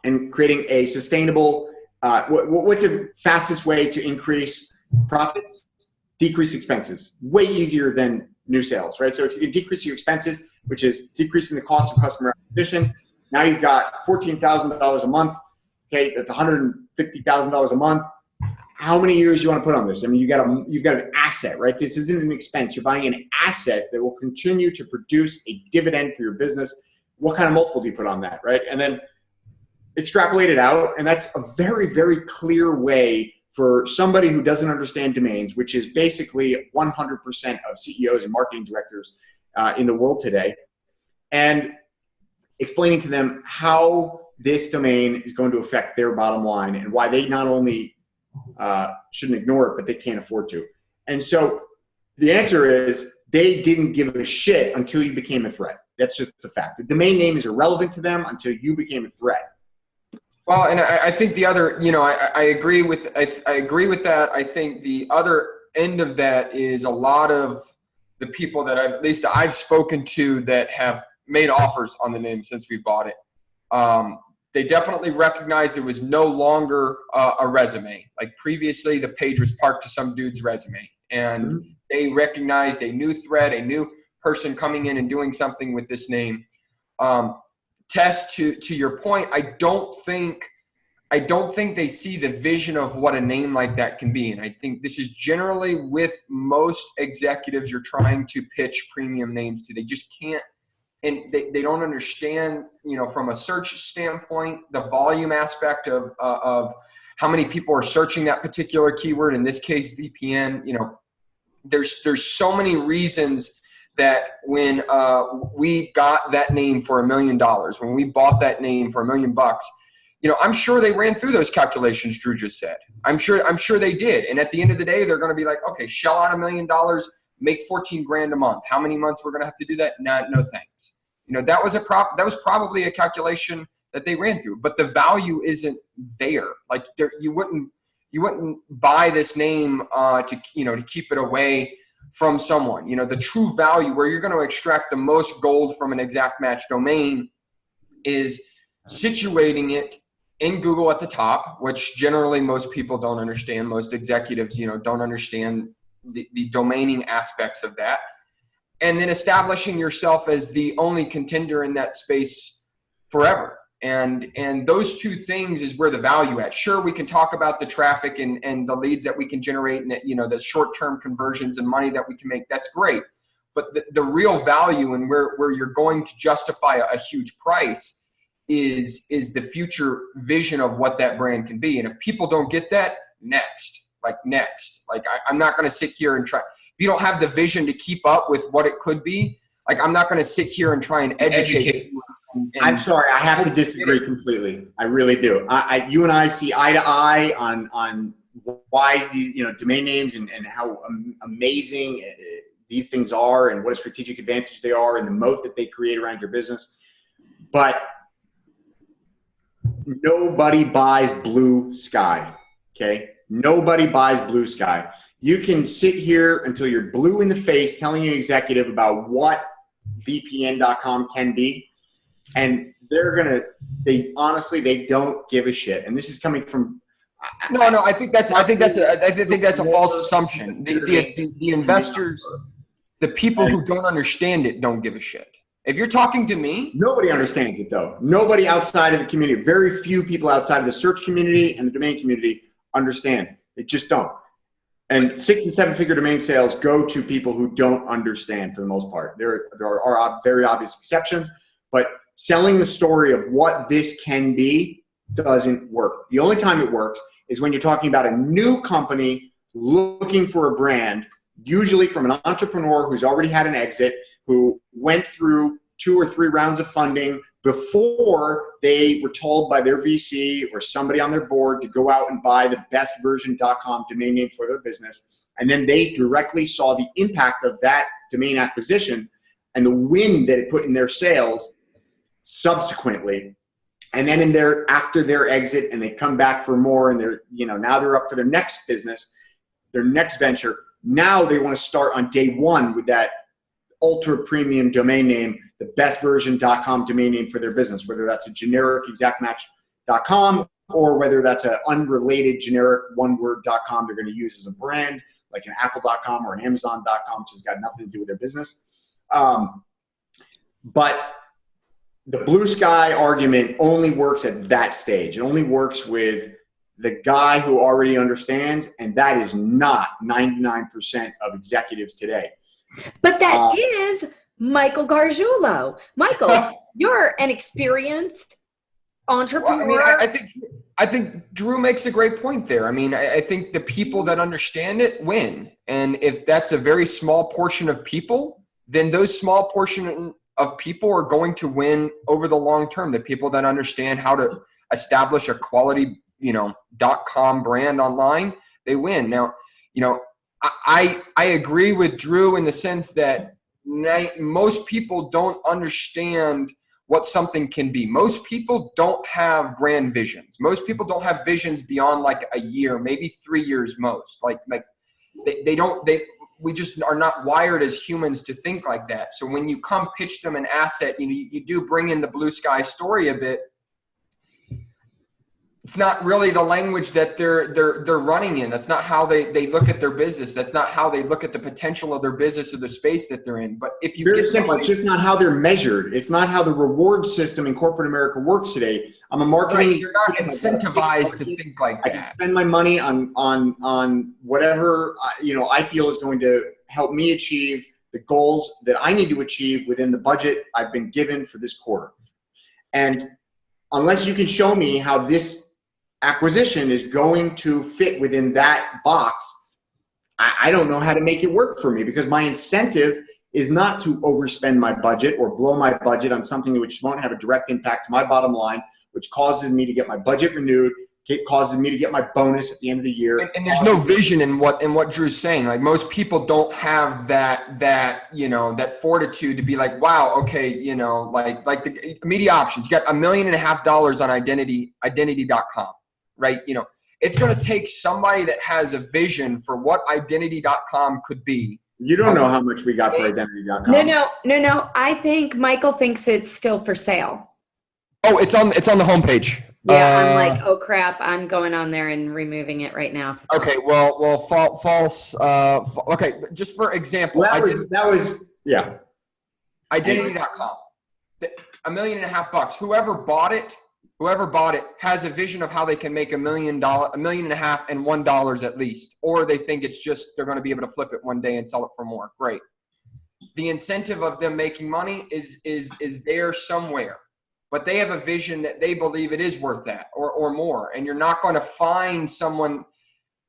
and creating a sustainable, what's the fastest way to increase profits? Decrease expenses. Way easier than new sales, right? So if you can decrease your expenses, which is decreasing the cost of customer acquisition, now you've got $14,000 a month. Okay, that's $150,000 a month. How many years do you want to put on this? I mean, you've got an asset, right? This isn't an expense. You're buying an asset that will continue to produce a dividend for your business. What kind of multiple do you put on that, right? And then extrapolate it out, and that's a very, very clear way for somebody who doesn't understand domains, which is basically 100% of CEOs and marketing directors in the world today, and explaining to them how this domain is going to affect their bottom line and why they not only shouldn't ignore it, but they can't afford to. And so the answer is they didn't give a shit until you became a threat. That's just the fact. The domain name is irrelevant to them until you became a threat. Well, and I think the other, I agree with that. I think the other end of that is a lot of the people that I've spoken to that have made offers on the name since we bought it. They definitely recognized it was no longer a resume. Like previously, the page was parked to some dude's resume, and they recognized a new threat, a new person coming in and doing something with this name. Tess, to your point, I don't think they see the vision of what a name like that can be. And I think this is generally with most executives you're trying to pitch premium names to. They just can't, and they don't understand, from a search standpoint, the volume aspect of how many people are searching that particular keyword. In this case, VPN. There's so many reasons that when we got that name for $1 million, when we bought that name for $1 million, I'm sure they ran through those calculations Drew just said. I'm sure they did. And at the end of the day, they're going to be like, okay, shell out $1 million, make 14 grand a month. How many months we're going to have to do that? No thanks. That was probably a calculation that they ran through, but the value isn't there. Like you wouldn't buy this name to keep it away from someone. The true value where you're going to extract the most gold from an exact match domain is situating it in Google at the top, which generally most people don't understand. Most executives, don't understand the domaining aspects of that. And then establishing yourself as the only contender in that space forever. And those two things is where the value at. Sure, we can talk about the traffic and the leads that we can generate and the short-term conversions and money that we can make. That's great. But the real value and where you're going to justify a huge price is the future vision of what that brand can be. And if people don't get that, next. I'm not going to sit here and try. If you don't have the vision to keep up with what it could be, I'm not going to sit here and try and educate you. I'm sorry, I have to disagree completely. I really do. You and I see eye to eye on why domain names and how amazing these things are and what a strategic advantage they are and the moat that they create around your business. But nobody buys blue sky. Okay, nobody buys blue sky. You can sit here until you're blue in the face telling an executive about what VPN.com can be. And they honestly don't give a shit. And this is coming from No, I think that's a false assumption. The investors, the people who don't understand it, don't give a shit. If you're talking to me, nobody understands it though. Nobody outside of the community, very few people outside of the search community and the domain community understand. They just don't. And 6- and 7-figure domain sales go to people who don't understand for the most part. There are very obvious exceptions, but selling the story of what this can be doesn't work. The only time it works is when you're talking about a new company looking for a brand, usually from an entrepreneur who's already had an exit, who went through 2 or 3 rounds of funding before they were told by their VC or somebody on their board to go out and buy the bestversion.com domain name for their business. And then they directly saw the impact of that domain acquisition and the wind that it put in their sales subsequently. And then after their exit, and they come back for more, and now they're up for their next business, their next venture. Now they want to start on day one with that ultra premium domain name, the bestversion.com domain name for their business, whether that's a generic exactmatch.com or whether that's an unrelated generic one-word.com they're going to use as a brand, like an apple.com or an amazon.com, which has got nothing to do with their business. But the blue sky argument only works at that stage. It only works with the guy who already understands, and that is not 99% of executives today. But that is Michael Gargiulo. Michael, you're an experienced entrepreneur. Well, I think Drew makes a great point there. I mean, I think the people that understand it win. And if that's a very small portion of people, then those small portion of people are going to win over the long term. The people that understand how to establish a quality, .com brand online, they win. Now, I agree with Drew in the sense that most people don't understand what something can be. Most people don't have grand visions. Most people don't have visions beyond like a year, maybe 3 years most. We just are not wired as humans to think like that. So when you come pitch them an asset, you do bring in the blue sky story a bit. It's not really the language that they're running in. That's not how they look at their business. That's not how they look at the potential of their business or the space that they're in. But if you get somebody, it's just not how they're measured. It's not how the reward system in corporate America works today. I'm a marketing. Right, you're not incentivized to think like that. I can spend my money on whatever I feel is going to help me achieve the goals that I need to achieve within the budget I've been given for this quarter. And unless you can show me how this acquisition is going to fit within that box, I don't know how to make it work for me, because my incentive is not to overspend my budget or blow my budget on something which won't have a direct impact to my bottom line, which causes me to get my budget renewed, causes me to get my bonus at the end of the year. And there's no vision in what Drew's saying. Like, most people don't have that fortitude to be like, wow, okay, like the media options, you got $1.5 million on identity.com, right? It's going to take somebody that has a vision for what identity.com could be. You don't know how much we got for identity.com. No. I think Michael thinks it's still for sale. Oh, it's on the homepage. Yeah, I'm like, oh crap, I'm going on there and removing it right now. Okay, well, false. Okay, just for example, that was identity.com. $1.5 million. Whoever bought it has a vision of how they can make $1.5 million and $1 at least, or they think it's just they're going to be able to flip it one day and sell it for more. Great. The incentive of them making money is there somewhere. But they have a vision that they believe it is worth that or more. And you're not going to find someone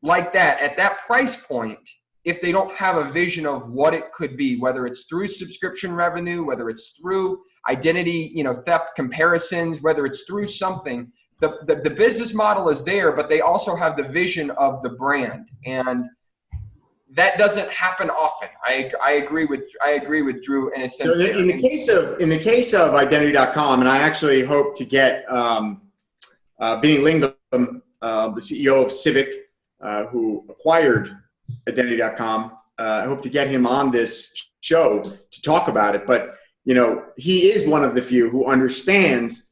like that at that price point if they don't have a vision of what it could be, whether it's through subscription revenue, whether it's through identity, theft comparisons, whether it's through something. The business model is there, but they also have the vision of the brand. And that doesn't happen often. I agree with Drew in a sense. So in the case of identity.com, and I actually hope to get Vinny Lingham, the CEO of Civic, who acquired identity.com. I hope to get him on this show to talk about it. But he is one of the few who understands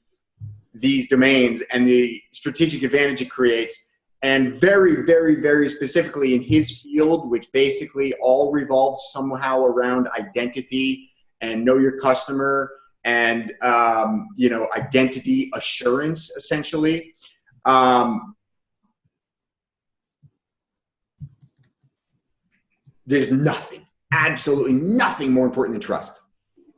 these domains and the strategic advantage it creates. And very, very, very specifically in his field, which basically all revolves somehow around identity and know your customer and, identity assurance, essentially. There's nothing, absolutely nothing more important than trust.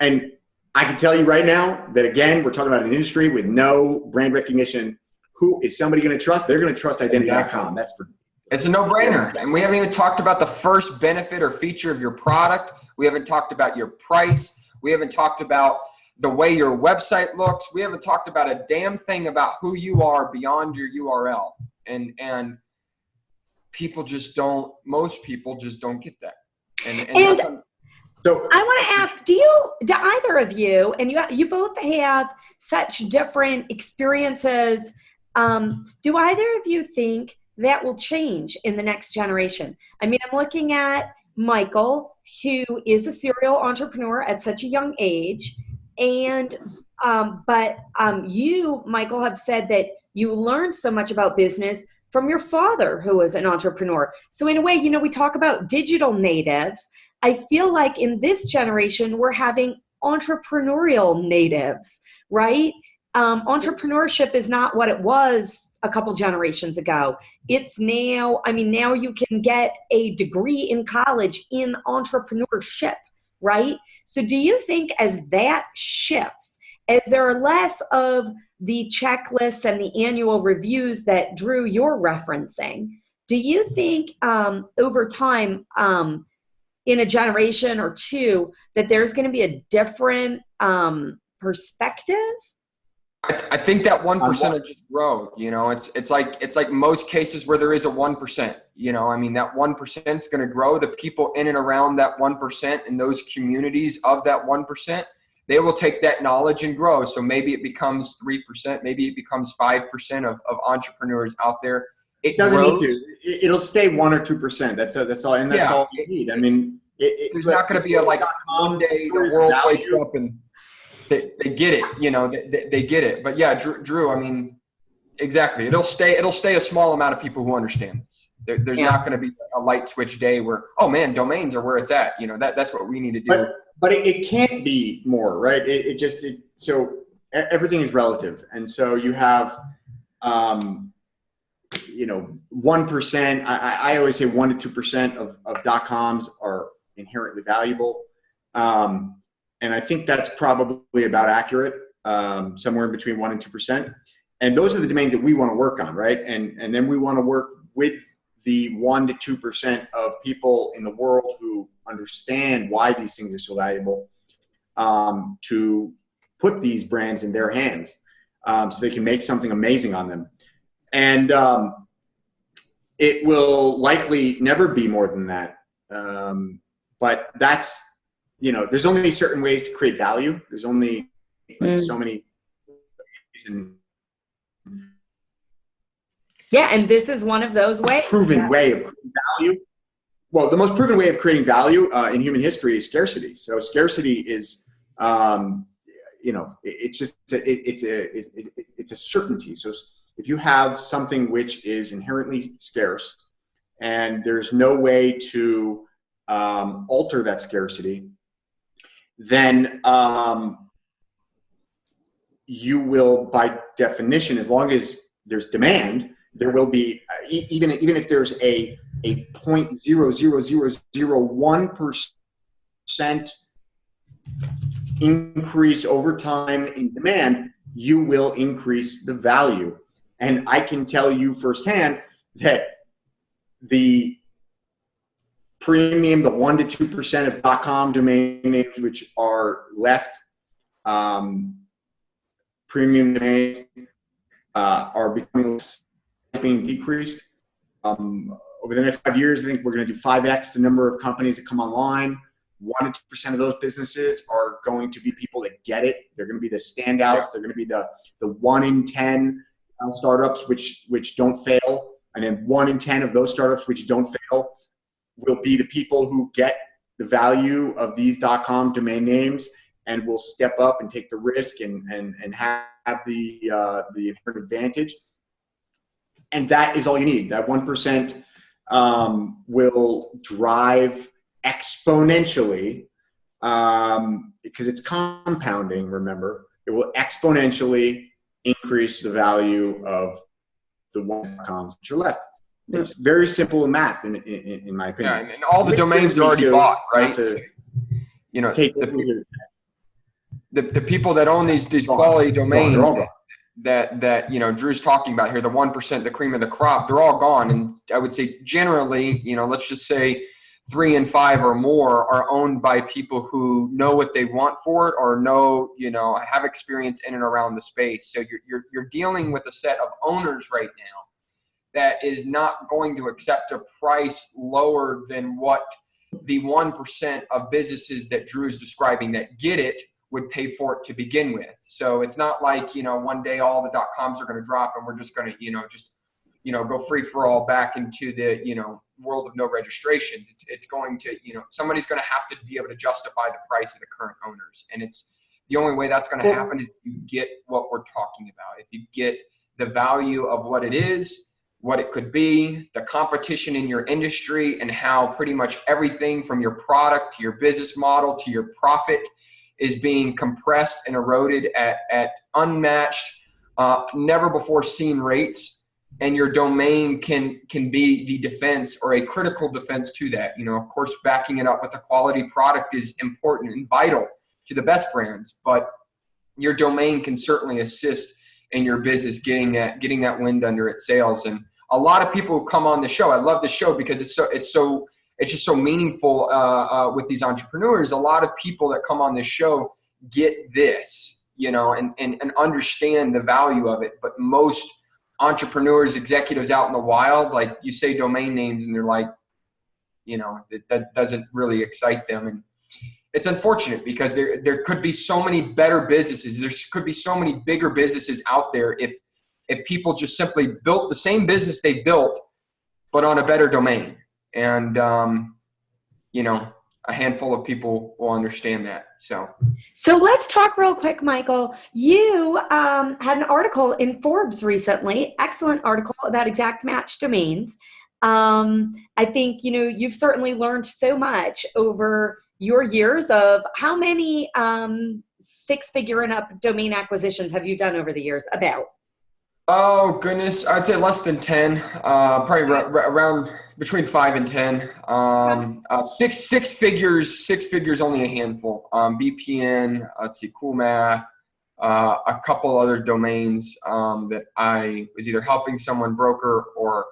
And I can tell you right now that, again, we're talking about an industry with no brand recognition. Who is somebody going to trust? They're going to trust identity.com. Exactly. That's for It's a no-brainer. And we haven't even talked about the first benefit or feature of your product. We haven't talked about your price. We haven't talked about the way your website looks. We haven't talked about a damn thing about who you are beyond your URL. And people just don't, most people just don't get that. And so I want to ask, do either of you, and you both have such different experiences, do either of you think that will change in the next generation? I mean, I'm looking at Michael, who is a serial entrepreneur at such a young age. And, but you, Michael, have said that you learned so much about business from your father, who was an entrepreneur. So in a way, we talk about digital natives. I feel like in this generation, we're having entrepreneurial natives, right? Entrepreneurship is not what it was a couple generations ago. It's now, now you can get a degree in college in entrepreneurship, right? So do you think as that shifts, as there are less of the checklists and the annual reviews that, Drew, you're referencing, do you think over time, in a generation or two, that there's going to be a different perspective? I think that 1% will just grow. It's like most cases where there is a 1%. That 1% is going to grow. The people in and around that 1% and those communities of that 1%, they will take that knowledge and grow. So maybe it becomes 3%, maybe it becomes 5% of entrepreneurs out there. It doesn't need to. It'll stay 1 or 2%. That's all, and that's all you need. I mean, there's not going to be a one day the world wakes up and they get it. They get it. But yeah, Drew. Exactly. It'll stay a small amount of people who understand this. There's not going to be a light switch day where, oh man, domains are where it's at. That's what we need to do. But it can't be more, right? So everything is relative, and so you have. 1%, I always say 1 to 2% of .coms are inherently valuable. And I think that's probably about accurate, somewhere in between 1 and 2%. And those are the domains that we want to work on, right? And then we want to work with the 1 to 2% of people in the world who understand why these things are so valuable, to put these brands in their hands, so they can make something amazing on them. And it will likely never be more than that. But that's, there's only certain ways to create value. There's only so many ways. And this is one of those ways. Proven way of creating value. Well, the most proven way of creating value in human history is scarcity. So scarcity is, it's just, it's a certainty. So if you have something which is inherently scarce and there's no way to alter that scarcity, then you will, by definition, as long as there's demand, there will be, even if there's a 0.00001% increase over time in demand, you will increase the value. And I can tell you firsthand that the premium, the 1 to 2% of .com domain names which are left, premium domains are being decreased. Over the next 5 years, I think we're going to do 5x the number of companies that come online. 1 to 2% of those businesses are going to be people that get it. They're going to be the standouts. They're going to be the 1 in 10 startups which don't fail. And then 1 in 10 of those startups which don't fail will be the people who get the value of these .com domain names and will step up and take the risk and have the inherent advantage. And that is all you need. That 1% will drive exponentially, because it's compounding, remember. It will exponentially increase the value of the .coms that you're left. It's very simple math, in my opinion. Yeah, and all the domains are already bought, right? Take the people that own these quality domains that Drew's talking about here, the 1%, the cream of the crop, they're all gone. And I would say generally, let's just say 3 and 5 or more are owned by people who know what they want for it, or have experience in and around the space. So you're dealing with a set of owners right now that is not going to accept a price lower than what the 1% of businesses that Drew's describing that get it would pay for it to begin with. So it's not like, one day all the .coms are going to drop and we're just going to, go free for all back into the, world of no registrations. It's going to, somebody's going to have to be able to justify the price of the current owners. And it's the only way that's going to happen is you get what we're talking about. If you get the value of what it is, what it could be, the competition in your industry, and how pretty much everything from your product to your business model to your profit is being compressed and eroded at unmatched, never before seen rates. And your domain can be the defense, or a critical defense to that. Of course, backing it up with a quality product is important and vital to the best brands, but your domain can certainly assist in your business getting that wind under its sails. And a lot of people who come on the show, I love the show because it's just so meaningful with these entrepreneurs. A lot of people that come on this show get this, and understand the value of it. But most entrepreneurs, executives out in the wild, like you say domain names and they're like, that doesn't really excite them. And it's unfortunate because there could be so many better businesses. There could be so many bigger businesses out there if people just simply built the same business they built, but on a better domain. And, a handful of people will understand that. So let's talk real quick, Michael. You had an article in Forbes recently, excellent article about exact match domains. I think, you've certainly learned so much over your years of how many 6-figure and up domain acquisitions have you done over the years about? Oh, goodness. I'd say less than 10, probably around between 5 and 10. Six figures, only a handful. VPN, let's see, Cool Math, a couple other domains that I was either helping someone broker or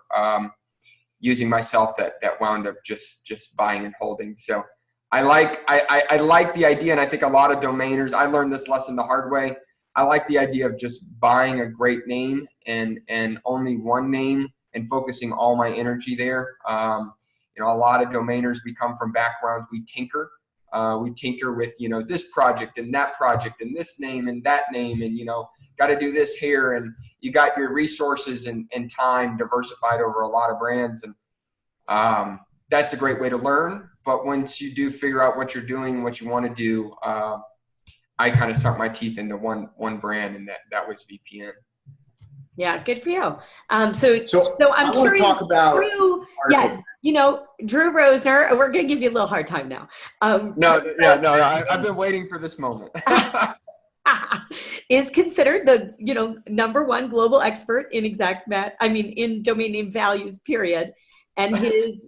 using myself that wound up just buying and holding. So I like the idea, and I think a lot of domainers, I learned this lesson the hard way. I like the idea of just buying a great name and only one name and focusing all my energy there. A lot of domainers, we come from backgrounds, we tinker. We tinker with, this project and that project and this name and that name and, got to do this here. And you got your resources and time diversified over a lot of brands. And that's a great way to learn. But once you do figure out what you're doing, what you want to do, I kind of sunk my teeth into one brand, and that was VPN. Yeah, good for you. So I'm curious. Want to talk about Drew Rosener. We're going to give you a little hard time now. I've been waiting for this moment. Is considered the #1 global expert in in domain name values, period. And his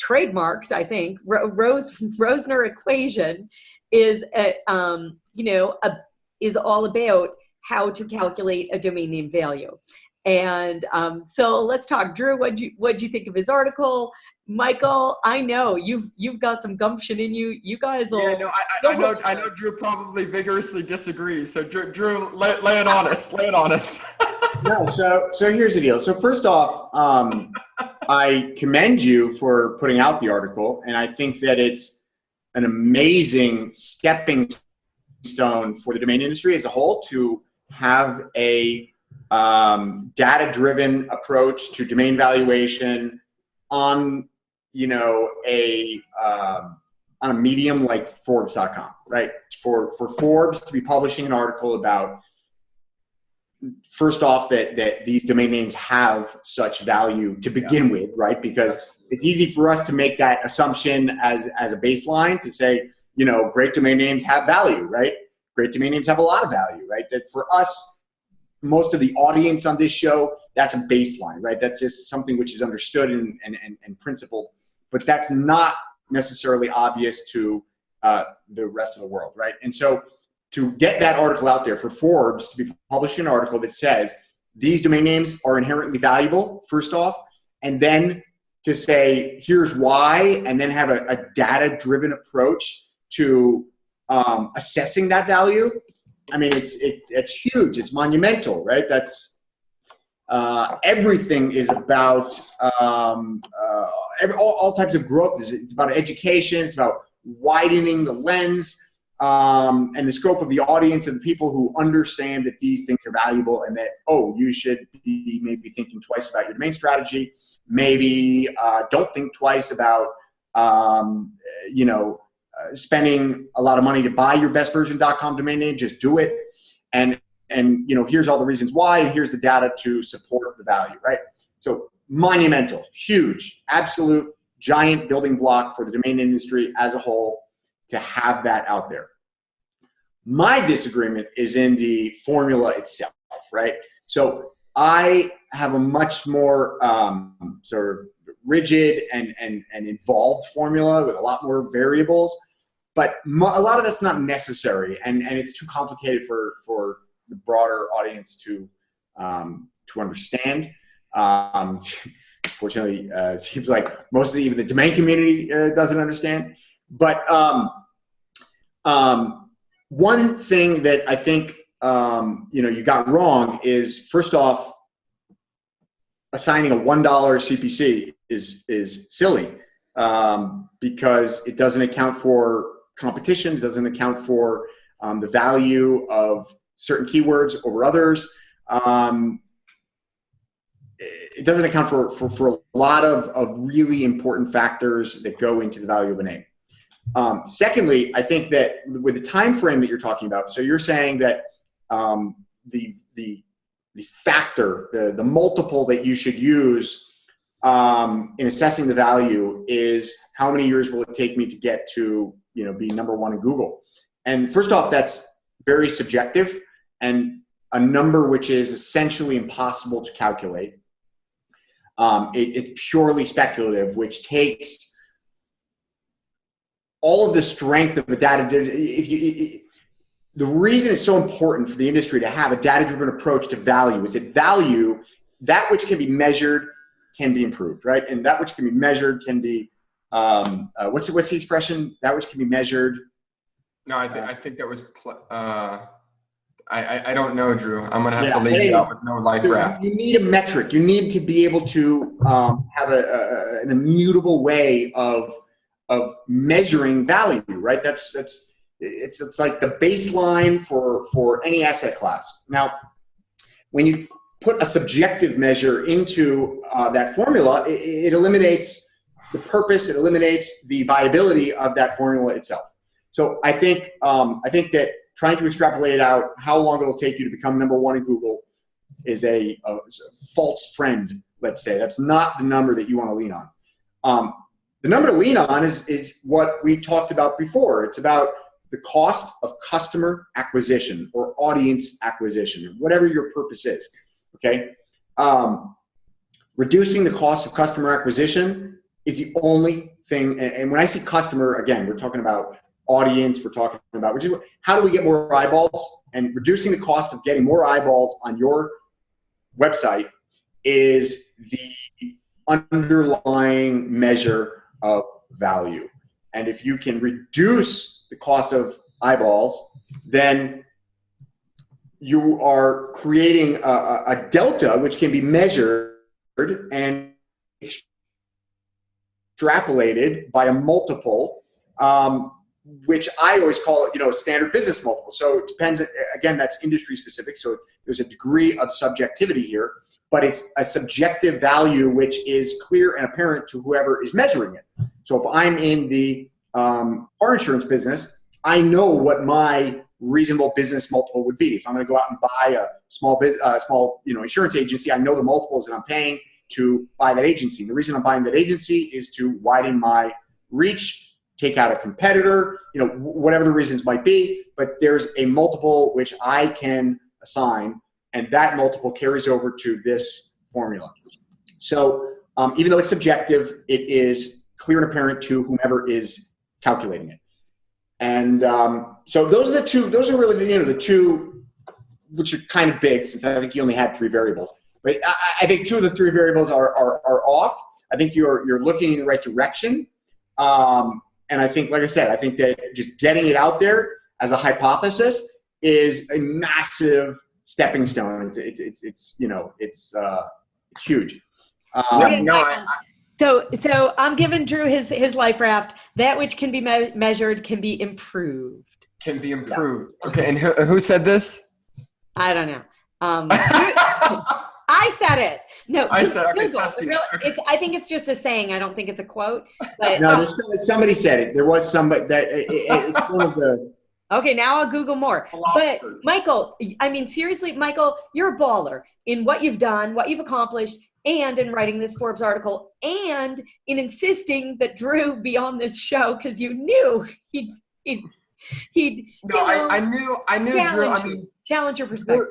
trademarked, I think, Rosener Equation is is all about how to calculate a domain name value. And so let's talk. Drew, what'd you think of his article? Michael, I know you've got some gumption in you. You guys will. Yeah, no, I know Drew probably vigorously disagrees. So Drew, lay it on us. Lay it on us. No, so here's the deal. So first off, I commend you for putting out the article, and I think that it's an amazing stepping stone for the domain industry as a whole to have a data-driven approach to domain valuation on a medium like Forbes.com, right? For Forbes to be publishing an article about first off, that these domain names have such value to begin with, right? Because it's easy for us to make that assumption as a baseline to say, great domain names have value, right? Great domain names have a lot of value, right? That for us, most of the audience on this show, that's a baseline, right? That's just something which is understood and principled, but that's not necessarily obvious to the rest of the world, right? And so to get that article out there for Forbes to be publishing an article that says these domain names are inherently valuable, first off, and then to say here's why, and then have a data-driven approach to assessing that value. I mean, it's huge. It's monumental, right? That's everything is about all types of growth. It's about education. It's about widening the lens and the scope of the audience and the people who understand that these things are valuable and that, you should be maybe thinking twice about your domain strategy. Maybe don't think twice about, spending a lot of money to buy your bestversion.com domain name. Just do it. And here's all the reasons why, and here's the data to support the value, right? So monumental, huge, absolute giant building block for the domain industry as a whole to have that out there. My disagreement is in the formula itself, right? So I have a much more sort of rigid and involved formula with a lot more variables, but a lot of that's not necessary, and it's too complicated for the broader audience to understand. Fortunately, it seems like most of even the domain community doesn't understand. But one thing that I think you got wrong is, first off, assigning a $1 CPC is silly because it doesn't account for competition, doesn't account for the value of certain keywords over others. It doesn't account for a lot of really important factors that go into the value of a name. Secondly, I think that with the time frame that you're talking about, so you're saying that the factor, the multiple that you should use in assessing the value is how many years will it take me to get to be number one in Google. And first off, that's very subjective and a number which is essentially impossible to calculate. It's purely speculative, which takes all of the strength of a data. The reason it's so important for the industry to have a data-driven approach to value is that value, that which can be measured, can be improved, right? And that which can be measured can be, what's the expression? That which can be measured. No, I think that was, I don't know, Drew. I'm going to have to leave you out with no life raft. You need a metric. You need to be able to have an immutable way of measuring value, right? It's like the baseline for any asset class. Now, when you put a subjective measure into that formula, it eliminates the purpose, it eliminates the viability of that formula itself. So I think that trying to extrapolate out how long it'll take you to become number one in Google is a false friend, let's say. That's not the number that you want to lean on. The number to lean on is what we talked about before. It's about the cost of customer acquisition or audience acquisition, whatever your purpose is, okay? Reducing the cost of customer acquisition is the only thing, and when I say customer, again, we're talking about audience, we're talking about how do we get more eyeballs, and reducing the cost of getting more eyeballs on your website is the underlying measure of value. And if you can reduce the cost of eyeballs, then you are creating a delta which can be measured and extrapolated by a multiple, which I always call it, a standard business multiple. So it depends, again, that's industry specific. So there's a degree of subjectivity here, but it's a subjective value which is clear and apparent to whoever is measuring it. So if I'm in the car insurance business, I know what my reasonable business multiple would be. If I'm going to go out and buy a small insurance agency, I know the multiples that I'm paying to buy that agency. The reason I'm buying that agency is to widen my reach, take out a competitor, whatever the reasons might be, but there's a multiple which I can assign, and that multiple carries over to this formula. So even though it's subjective, it is clear and apparent to whomever is calculating it. And so those are really the two, which are kind of big, since I think you only had 3 variables. But I think 2 of the 3 variables are off. I think you're looking in the right direction. And I think, like I said, I think that just getting it out there as a hypothesis is a massive stepping stone. It's huge. So I'm giving Drew his life raft. That which can be measured can be improved. Can be improved. Yeah. Okay, and who said this? I don't know. I said it. No, I said okay. I think it's just a saying. I don't think it's a quote. But no, somebody said it. There was somebody that it's one of the. Okay, now I'll Google more. But Michael, I mean, seriously, Michael, you're a baller in what you've done, what you've accomplished, and in writing this Forbes article, and in insisting that Drew be on this show because you knew he'd. No, I knew Drew. I mean, challenge your perspective.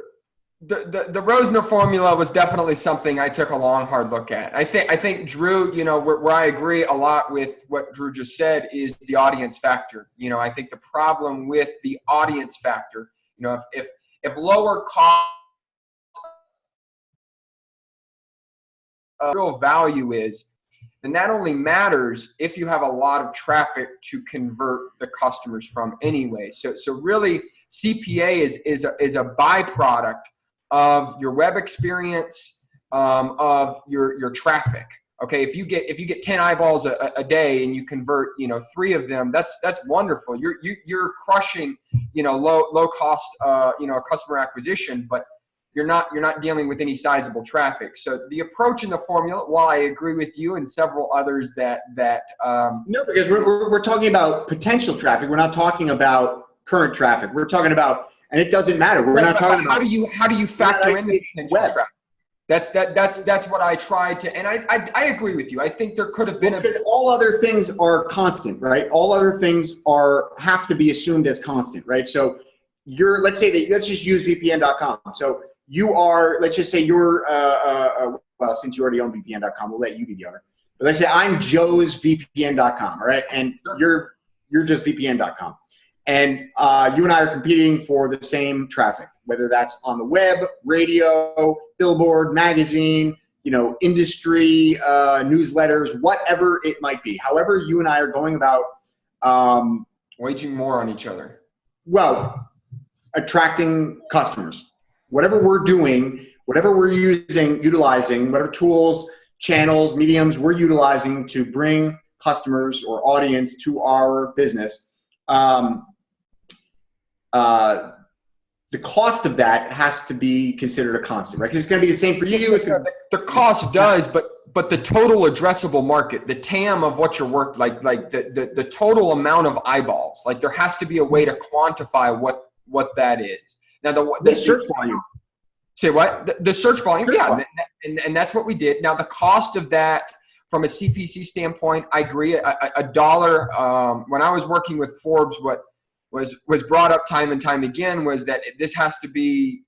The Rosener formula was definitely something I took a long, hard look at. I think Drew, where I agree a lot with what Drew just said is the audience factor. I think the problem with the audience factor, if lower cost real value is, then that only matters if you have a lot of traffic to convert the customers from anyway. So really CPA is a byproduct of your web experience, of your traffic. Okay, if you get 10 eyeballs a day and you convert 3 of them, that's wonderful. You're crushing low cost customer acquisition, but you're not dealing with any sizable traffic. So the approach in the formula, while I agree with you and several others that no, because we're talking about potential traffic. We're not talking about current traffic. We're talking about. And it doesn't matter. We're not talking about how do you factor in the potential traffic? That's what I tried to, and I agree with you. I think there could have been because all other things are constant, right? All other things have to be assumed as constant, right? So let's just use VPN.com. So let's just say you're well, since you already own VPN.com, we'll let you be the owner. But let's say I'm Joe's VPN.com, all right? And you're just VPN.com. And you and I are competing for the same traffic, whether that's on the web, radio, billboard, magazine, industry, newsletters, whatever it might be. However you and I are going about waging war on each other. Well, attracting customers. Whatever we're doing, whatever we're utilizing, whatever tools, channels, mediums we're utilizing to bring customers or audience to our business, the cost of that has to be considered a constant, right? Because it's going to be the same for you. The cost does, but the total addressable market, the TAM of what you're worth, like the total amount of eyeballs, like there has to be a way to quantify what that is. Now the search volume. Say what? The search volume, yeah, and that's what we did. Now the cost of that, from a CPC standpoint, I agree. $1 when I was working with Forbes, what was brought up time and time again was that this has to be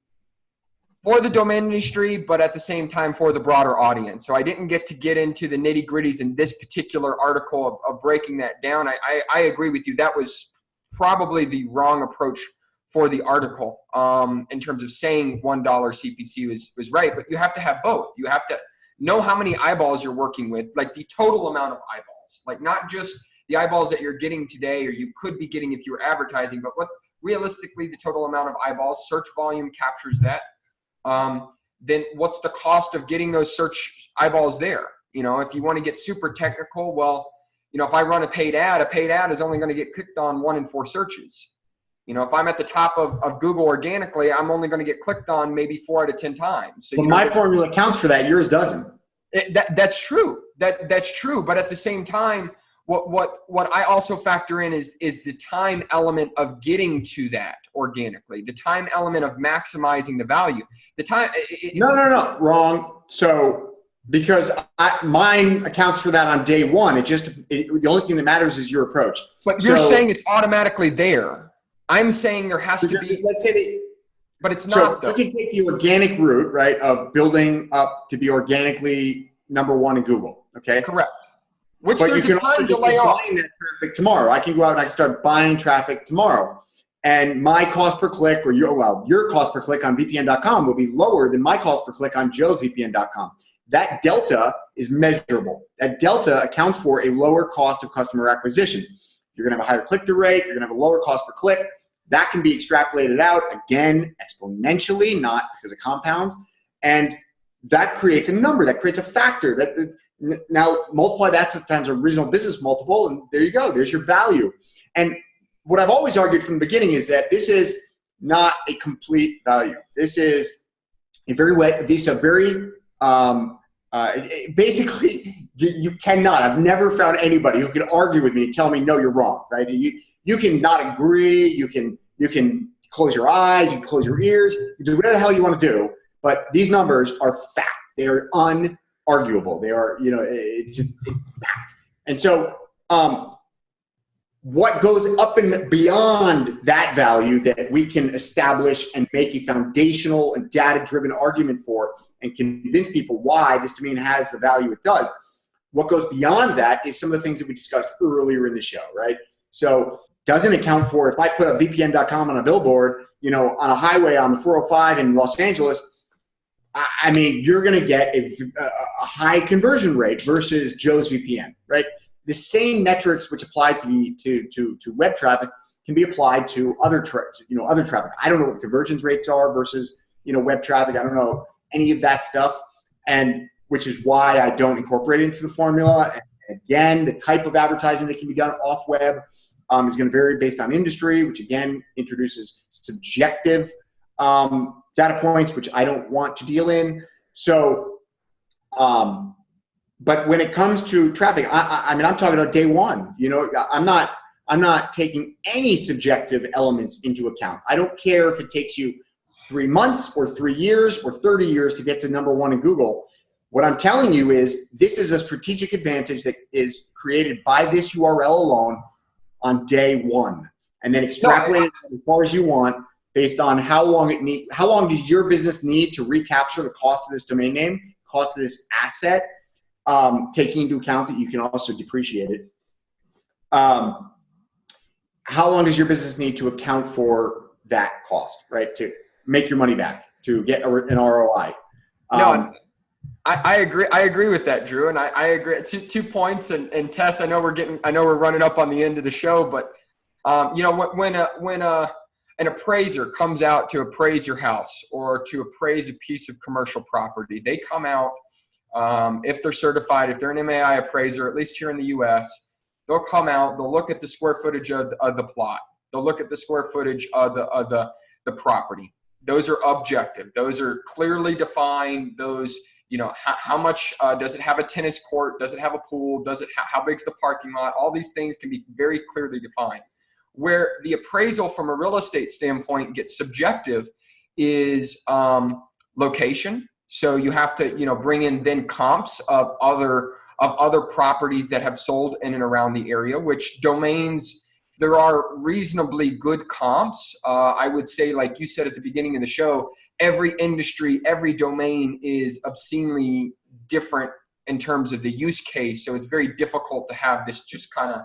for the domain industry, but at the same time for the broader audience. So I didn't get into the nitty gritties in this particular article of breaking that down. I agree with you. That was probably the wrong approach for the article in terms of saying $1 CPC was right, but you have to have both. You have to know how many eyeballs you're working with, like the total amount of eyeballs, like not just the eyeballs that you're getting today or you could be getting if you were advertising, but what's realistically the total amount of eyeballs. Search volume captures that. Then what's the cost of getting those search eyeballs there? If you want to get super technical, well, if I run a paid ad is only going to get clicked on 1 in 4 searches. If I'm at the top of Google organically, I'm only going to get clicked on maybe 4 out of 10 times. So, my formula counts for that. Yours doesn't. That's true. That's true. But at the same time, what I also factor in is the time element of getting to that. organically. The time element of maximizing the value. The time. No, wrong. So because mine accounts for that on day one. The only thing that matters is your approach. But you're saying it's automatically there. I'm saying there has to be. Let's say but it's not. So you can take the organic route, right, of building up to be organically number one in Google. Okay. Correct. Which but there's you can a time also delay just off. buying that traffic tomorrow. I can go out and I can start buying traffic tomorrow. And my cost per click, or your cost per click on VPN.com will be lower than my cost per click on Joe'sVPN.com. That delta is measurable. That delta accounts for a lower cost of customer acquisition. You're going to have a higher click-through rate. You're going to have a lower cost per click. That can be extrapolated out, again, exponentially, not because it compounds. And that creates a number. That creates a factor. Now, multiply that sometimes a reasonable business multiple, and there you go. There's your value. And what I've always argued from the beginning is that this is not a complete value. This is basically, you cannot. I've never found anybody who can argue with me and tell me, no, you're wrong, right? You can not agree. You can close your eyes. You can close your ears. You do whatever the hell you want to do. But these numbers are fact. They are unarguable. They are, it's fact. And so what goes up and beyond that value that we can establish and make a foundational and data-driven argument for and convince people why this domain has the value it does. What goes beyond that is some of the things that we discussed earlier in the show, right? So doesn't account for, if I put a VPN.com on a billboard, on a highway on the 405 in Los Angeles, I mean, you're going to get a high conversion rate versus Joe's VPN, right? The same metrics which apply to web traffic can be applied to other traffic. I don't know what the conversions rates are versus web traffic. I don't know any of that stuff, and which is why I don't incorporate it into the formula. And again, the type of advertising that can be done off web is going to vary based on industry, which again introduces subjective data points, which I don't want to deal in. So, but when it comes to traffic, I mean, I'm talking about day one. I'm not taking any subjective elements into account. I don't care if it takes you 3 months or 3 years or 30 years to get to number one in Google. What I'm telling you is this is a strategic advantage that is created by this URL alone on day one, and then extrapolate it as far as you want based on how long does your business need to recapture the cost of this domain name, cost of this asset, taking into account that you can also depreciate it. How long does your business need to account for that cost, right? To make your money back, to get an ROI. I agree. I agree with that, Drew, and I agree. 2 points. And Tess, I know we're running up on the end of the show, but when an appraiser comes out to appraise your house or to appraise a piece of commercial property, they come out if they're certified, if they're an MAI appraiser, at least here in the U.S., they'll come out. They'll look at the square footage of the plot. They'll look at the square footage of the property. Those are objective. Those are clearly defined. Those. How much does it have a tennis court? Does it have a pool? How big's the parking lot? All these things can be very clearly defined. Where the appraisal from a real estate standpoint gets subjective is location. So you have to, bring in then comps of other properties that have sold in and around the area, which domains, there are reasonably good comps. I would say, like you said at the beginning of the show, every industry, every domain is obscenely different in terms of the use case. So it's very difficult to have this just kind of,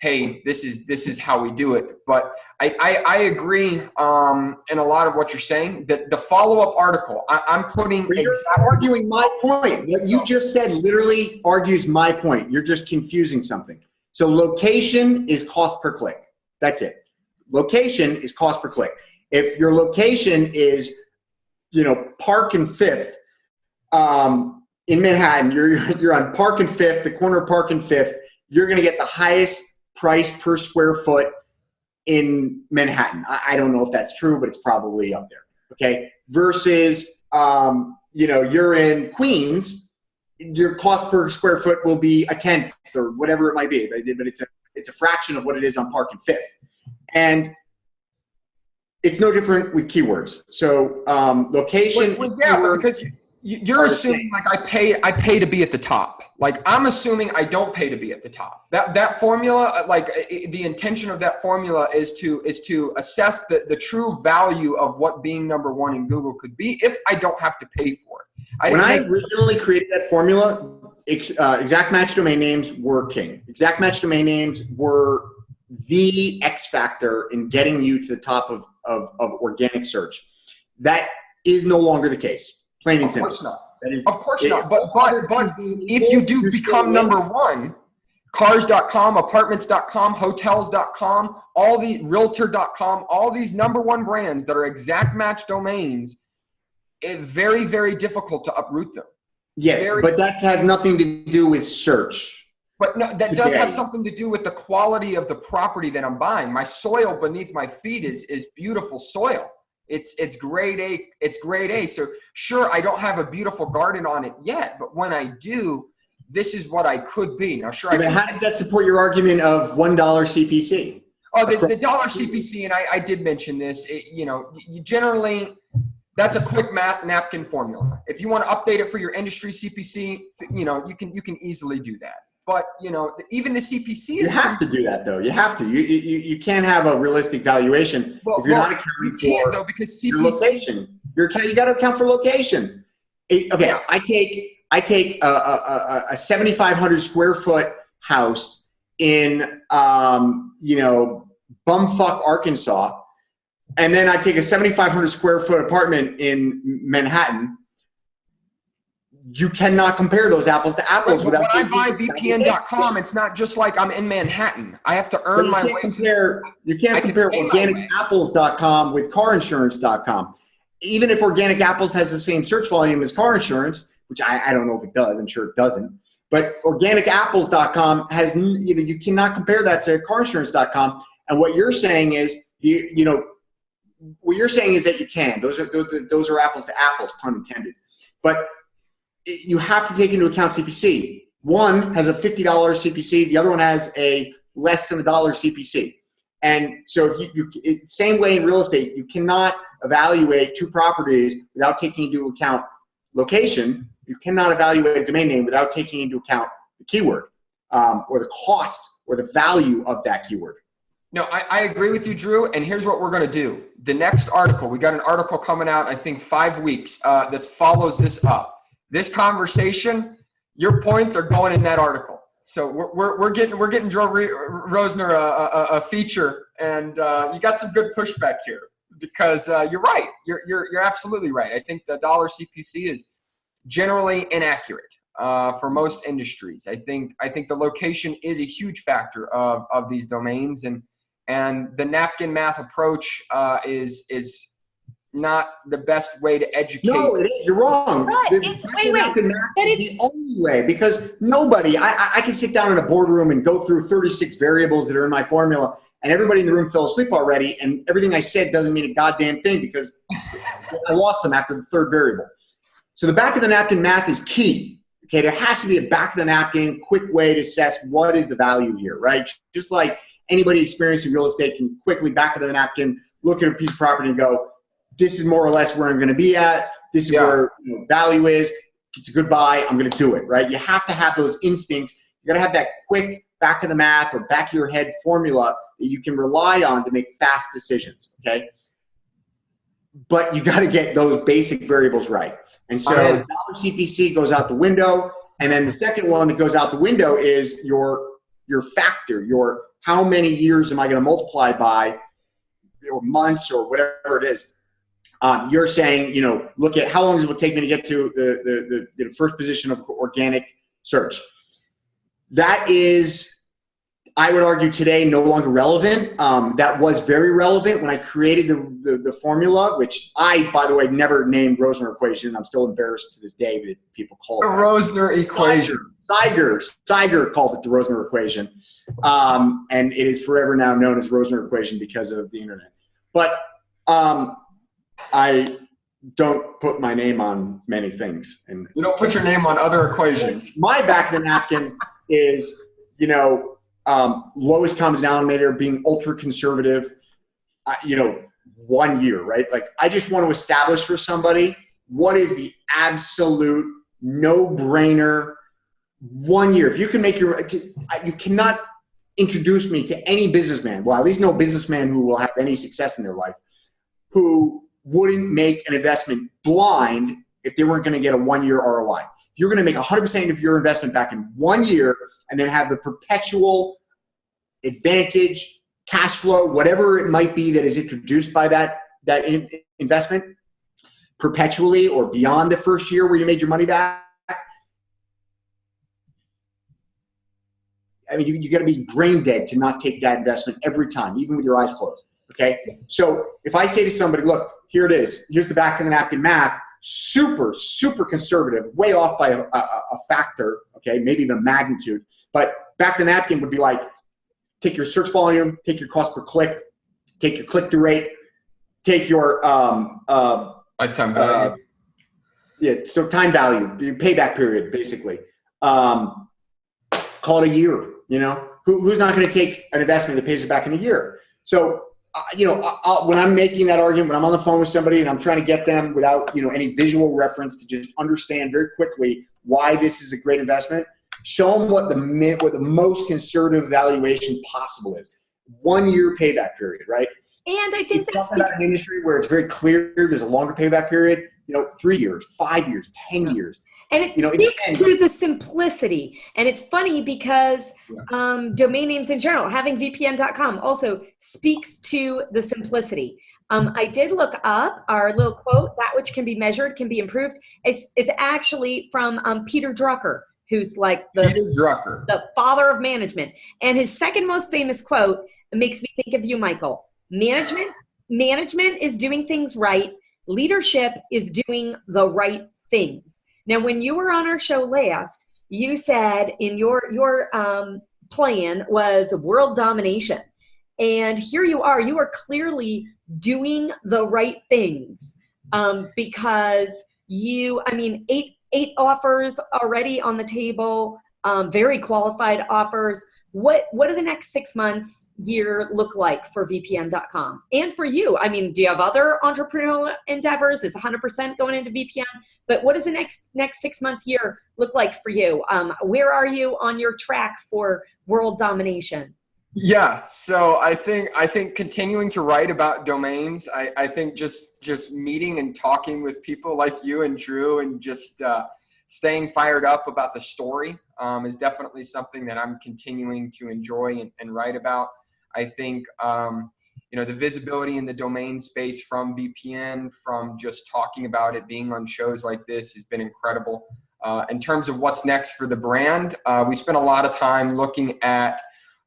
hey, this is how we do it. But I agree in a lot of what you're saying. That the follow-up article, I'm putting you're arguing my point. What you just said literally argues my point. You're just confusing something. So location is cost per click. That's it. Location is cost per click. If your location is, Park and Fifth in Manhattan, you're on Park and Fifth, the corner of Park and Fifth, you're going to get the highest price per square foot in Manhattan. I don't know if that's true, but it's probably up there. Okay. Versus, you're in Queens, your cost per square foot will be a tenth or whatever it might be, but it's a fraction of what it is on Park and Fifth. And it's no different with keywords. So location, but because you're assuming like I pay to be at the top. Like I'm assuming I don't pay to be at the top. That formula, like the intention of that formula is to assess the true value of what being number one in Google could be if I don't have to pay for it. When I originally created that formula, exact match domain names were king. Exact match domain names were the X factor in getting you to the top of organic search. That is no longer the case. Plain and simple. Of course not. Of course not. But if you do become number one, cars.com, apartments.com, hotels.com, all the realtor.com, all these number one brands that are exact match domains, it's very, very difficult to uproot them. Yes, but that has nothing to do with search. But no, that does have something to do with the quality of the property that I'm buying. My soil beneath my feet is beautiful soil. It's grade A. It's grade A. So sure, I don't have a beautiful garden on it yet, but when I do, this is what I could be. Now, sure. But how does that support your argument of $1 CPC? Oh, the dollar CPC, and I did mention this. You generally, that's a quick napkin formula. If you want to update it for your industry CPC, you can easily do that. But even the CPC is. You have to do that though. You have to. You can't have a realistic valuation if you're not accounting for because CPC, your location. You got to account for location. Okay, I take a 7,500 square foot house in bumfuck Arkansas, and then I take a 7,500 square foot apartment in Manhattan. You cannot compare those apples to apples without. When I buy VPN.com, it's not just like I'm in Manhattan. I have to earn my way. You can't compare organicapples.com with carinsurance.com. Even if Organic Apples has the same search volume as car insurance, which I don't know if it does. I'm sure it doesn't. But organicapples.com has, you cannot compare that to carinsurance.com. And what you're saying is, what you're saying is that you can. Those are apples to apples, pun intended. But you have to take into account CPC. One has a $50 CPC. The other one has a less than $1 CPC. And so same way in real estate, you cannot evaluate two properties without taking into account location. You cannot evaluate a domain name without taking into account the keyword or the cost or the value of that keyword. No, I agree with you, Drew. And here's what we're going to do. The next article, we got an article coming out, I think 5 weeks that follows this up. This conversation, your points are going in that article. So we're getting Drew Rosener a feature, and you got some good pushback here because you're right. You're absolutely right. I think the dollar CPC is generally inaccurate for most industries. I think the location is a huge factor of these domains, and the napkin math approach is not the best way to educate. No, it is. You're wrong. But it's the only way, because nobody, I can sit down in a boardroom and go through 36 variables that are in my formula, and everybody in the room fell asleep already, and everything I said doesn't mean a goddamn thing because I lost them after the third variable. So the back of the napkin math is key. Okay, there has to be a back of the napkin quick way to assess what is the value here, right? Just like anybody experienced in real estate can quickly back of the napkin look at a piece of property and go, this is more or less where I'm going to be at. This is where value is. It's a good buy. I'm going to do it, right? You have to have those instincts. You got to have that quick back of the math or back of your head formula that you can rely on to make fast decisions, okay? But you got to get those basic variables right. And so dollar CPC goes out the window. And then the second one that goes out the window is your factor, your how many years am I going to multiply by, or months or whatever it is. You're saying, look at how long it will take me to get to the first position of organic search. That is, I would argue today, no longer relevant. That was very relevant when I created the formula, which I, by the way, never named Rosener Equation. I'm still embarrassed to this day that people call it the Rosener Equation. Steiger called it the Rosener Equation. And it is forever now known as Rosener Equation because of the internet. But I don't put my name on many things. And you don't put your name on other equations. My back of the napkin is, lowest common denominator, being ultra conservative. 1 year, right? Like I just want to establish for somebody what is the absolute no-brainer 1 year. If you can make you cannot introduce me to any businessman, well, at least no businessman who will have any success in their life, who wouldn't make an investment blind if they weren't going to get a 1 year ROI. If you're going to make 100% of your investment back in 1 year and then have the perpetual advantage, cash flow, whatever it might be that is introduced by that investment perpetually or beyond the first year where you made your money back, I mean, you got to be brain dead to not take that investment every time, even with your eyes closed. Okay. So if I say to somebody, look, here it is, here's the back of the napkin math, super, super conservative, way off by a factor. Okay. Maybe the magnitude, but back of the napkin would be like, take your search volume, take your cost per click, take your click-through rate, take your lifetime value. So time value, your payback period, basically. Call it a year. You know, who's not going to take an investment that pays it back in a year? So, when I'm making that argument, when I'm on the phone with somebody and I'm trying to get them without, any visual reference to just understand very quickly why this is a great investment, show them what the most conservative valuation possible is. 1 year payback period, right? And I think that's talking about an industry where it's very clear there's a longer payback period, 3 years, 5 years, 10 years. And it speaks to the simplicity. And it's funny because domain names in general, having VPN.com also speaks to the simplicity. I did look up our little quote, that which can be measured can be improved. It's actually from Peter Drucker, who's like the father of management. And his second most famous quote makes me think of you, Michael. Management is doing things right. Leadership is doing the right things. Now, when you were on our show last, you said in your plan was world domination. And here you are clearly doing the right things because eight offers already on the table, very qualified offers. What do the next 6 months, year look like for VPN.com? And for you, do you have other entrepreneurial endeavors? Is 100% going into VPN? But what does the next 6 months, year look like for you? Where are you on your track for world domination? Yeah, so I think continuing to write about domains, I think just meeting and talking with people like you and Drew and just staying fired up about the story is definitely something that I'm continuing to enjoy and write about. I think, the visibility in the domain space from VPN, from just talking about it, being on shows like this has been incredible. In terms of what's next for the brand, we spent a lot of time looking at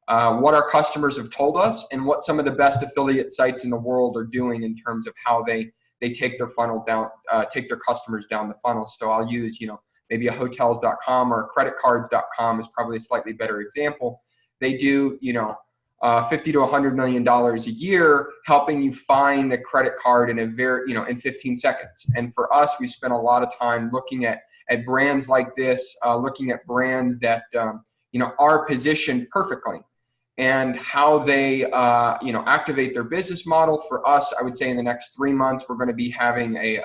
what our customers have told us and what some of the best affiliate sites in the world are doing in terms of how they take their funnel down, take their customers down the funnel. So I'll use, maybe a hotels.com or a creditcards.com is probably a slightly better example. They do, $50 to $100 million a year, helping you find a credit card in in 15 seconds. And for us, we spent a lot of time looking at brands like this, looking at brands that, are positioned perfectly and how they, activate their business model. For us, I would say in the next 3 months, we're going to be having a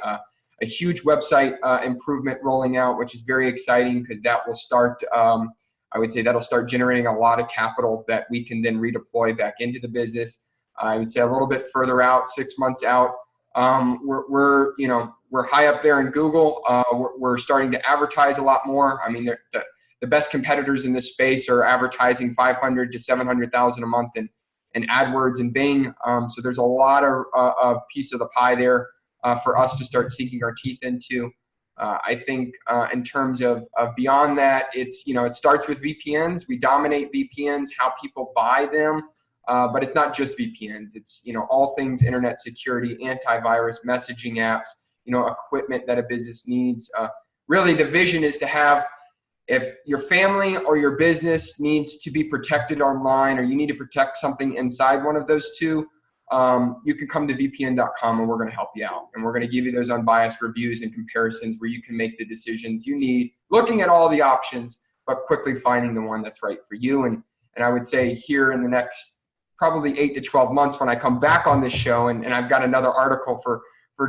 huge website improvement rolling out, which is very exciting because that will start, I would say that'll start generating a lot of capital that we can then redeploy back into the business. I would say a little bit further out, 6 months out, we're high up there in Google. We're starting to advertise a lot more. The best competitors in this space are advertising 500 to 700,000 a month in AdWords and Bing. So there's a lot of piece of the pie there for us to start sinking our teeth into. I think in terms of beyond that, it starts with VPNs. We dominate VPNs, how people buy them, but it's not just VPNs. It's all things internet security, antivirus, messaging apps, equipment that a business needs. Really, the vision is to have, if your family or your business needs to be protected online, or you need to protect something inside one of those two, you can come to VPN.com and we're going to help you out. And we're going to give you those unbiased reviews and comparisons where you can make the decisions you need, looking at all the options, but quickly finding the one that's right for you. And I would say here in the next probably 8 to 12 months when I come back on this show, and I've got another article for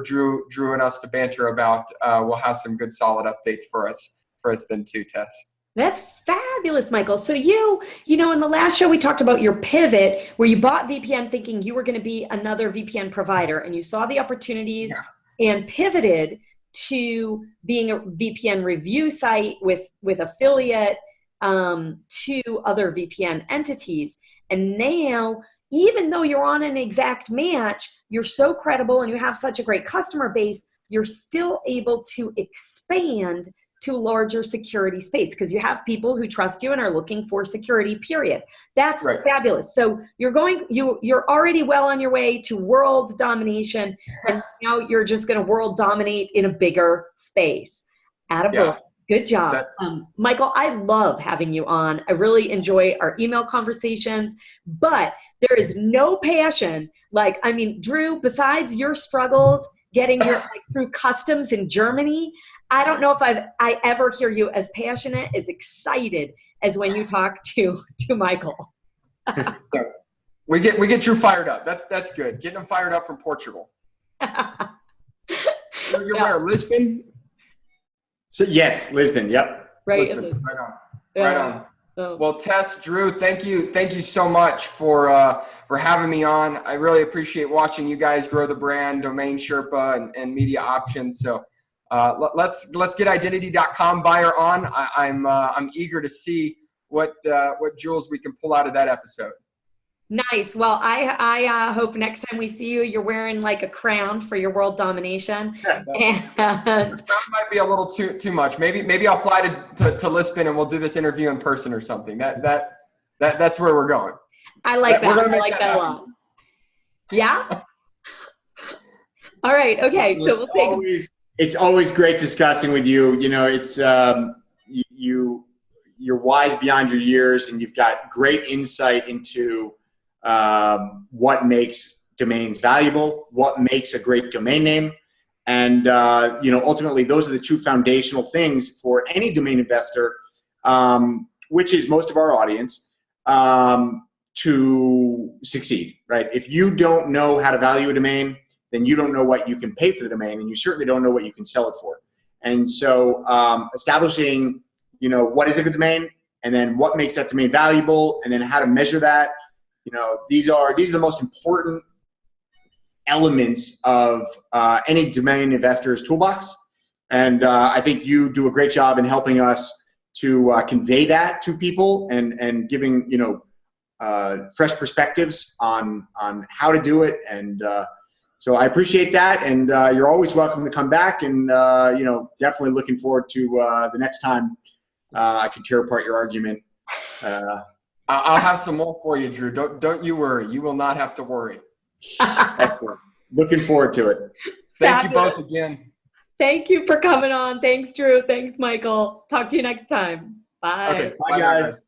Drew and us to banter about. We'll have some good solid updates for us then too, Tess. That's fabulous, Michael. So you know, in the last show, we talked about your pivot where you bought VPN thinking you were going to be another VPN provider, and you saw the opportunities and pivoted to being a VPN review site with affiliate to other VPN entities. And now, even though you're on an exact match, you're so credible and you have such a great customer base, you're still able to expand to a larger security space because you have people who trust you and are looking for security, period. That's right. Fabulous. So you're already well on your way to world domination, and now you're just going to world dominate in a bigger space. Attaboy. Good job. Michael, I love having you on. I really enjoy our email conversations, but there is no passion. Drew, besides your struggles getting your through customs in Germany, I don't know if I ever hear you as passionate, as excited as when you talk to Michael. We get Drew fired up. That's good. Getting him fired up from Portugal. You're where? Lisbon? So yes, Lisbon. Yep. Right. Lisbon. Right on. Oh. Well, Tess, Drew, thank you so much for having me on. I really appreciate watching you guys grow the brand, DomainSherpa, and media options. So let's get identity.com buyer on. I'm eager to see what jewels we can pull out of that episode. Nice. Well, I hope next time we see you, you're wearing like a crown for your world domination. The crown might be a little too much. Maybe I'll fly to Lisbon and we'll do this interview in person or something. That's where we're going. I like that. I like that a lot. Yeah. All right. Okay. So we'll take. It's always great discussing with you. You know, it's you're wise beyond your years, and you've got great insight into what makes domains valuable, what makes a great domain name. And, ultimately those are the two foundational things for any domain investor, which is most of our audience, to succeed, right? If you don't know how to value a domain, then you don't know what you can pay for the domain, and you certainly don't know what you can sell it for. And so establishing, what is a good domain, and then what makes that domain valuable, and then how to measure that. These are the most important elements of any domain investor's toolbox. And I think you do a great job in helping us to convey that to people and giving, fresh perspectives on how to do it. And so I appreciate that. And you're always welcome to come back, and, definitely looking forward to the next time I can tear apart your argument. I'll have some more for you, Drew. Don't you worry. You will not have to worry. Excellent. Looking forward to it. Thank you both again. Thank you for coming on. Thanks, Drew. Thanks, Michael. Talk to you next time. Bye. Okay. Bye, guys.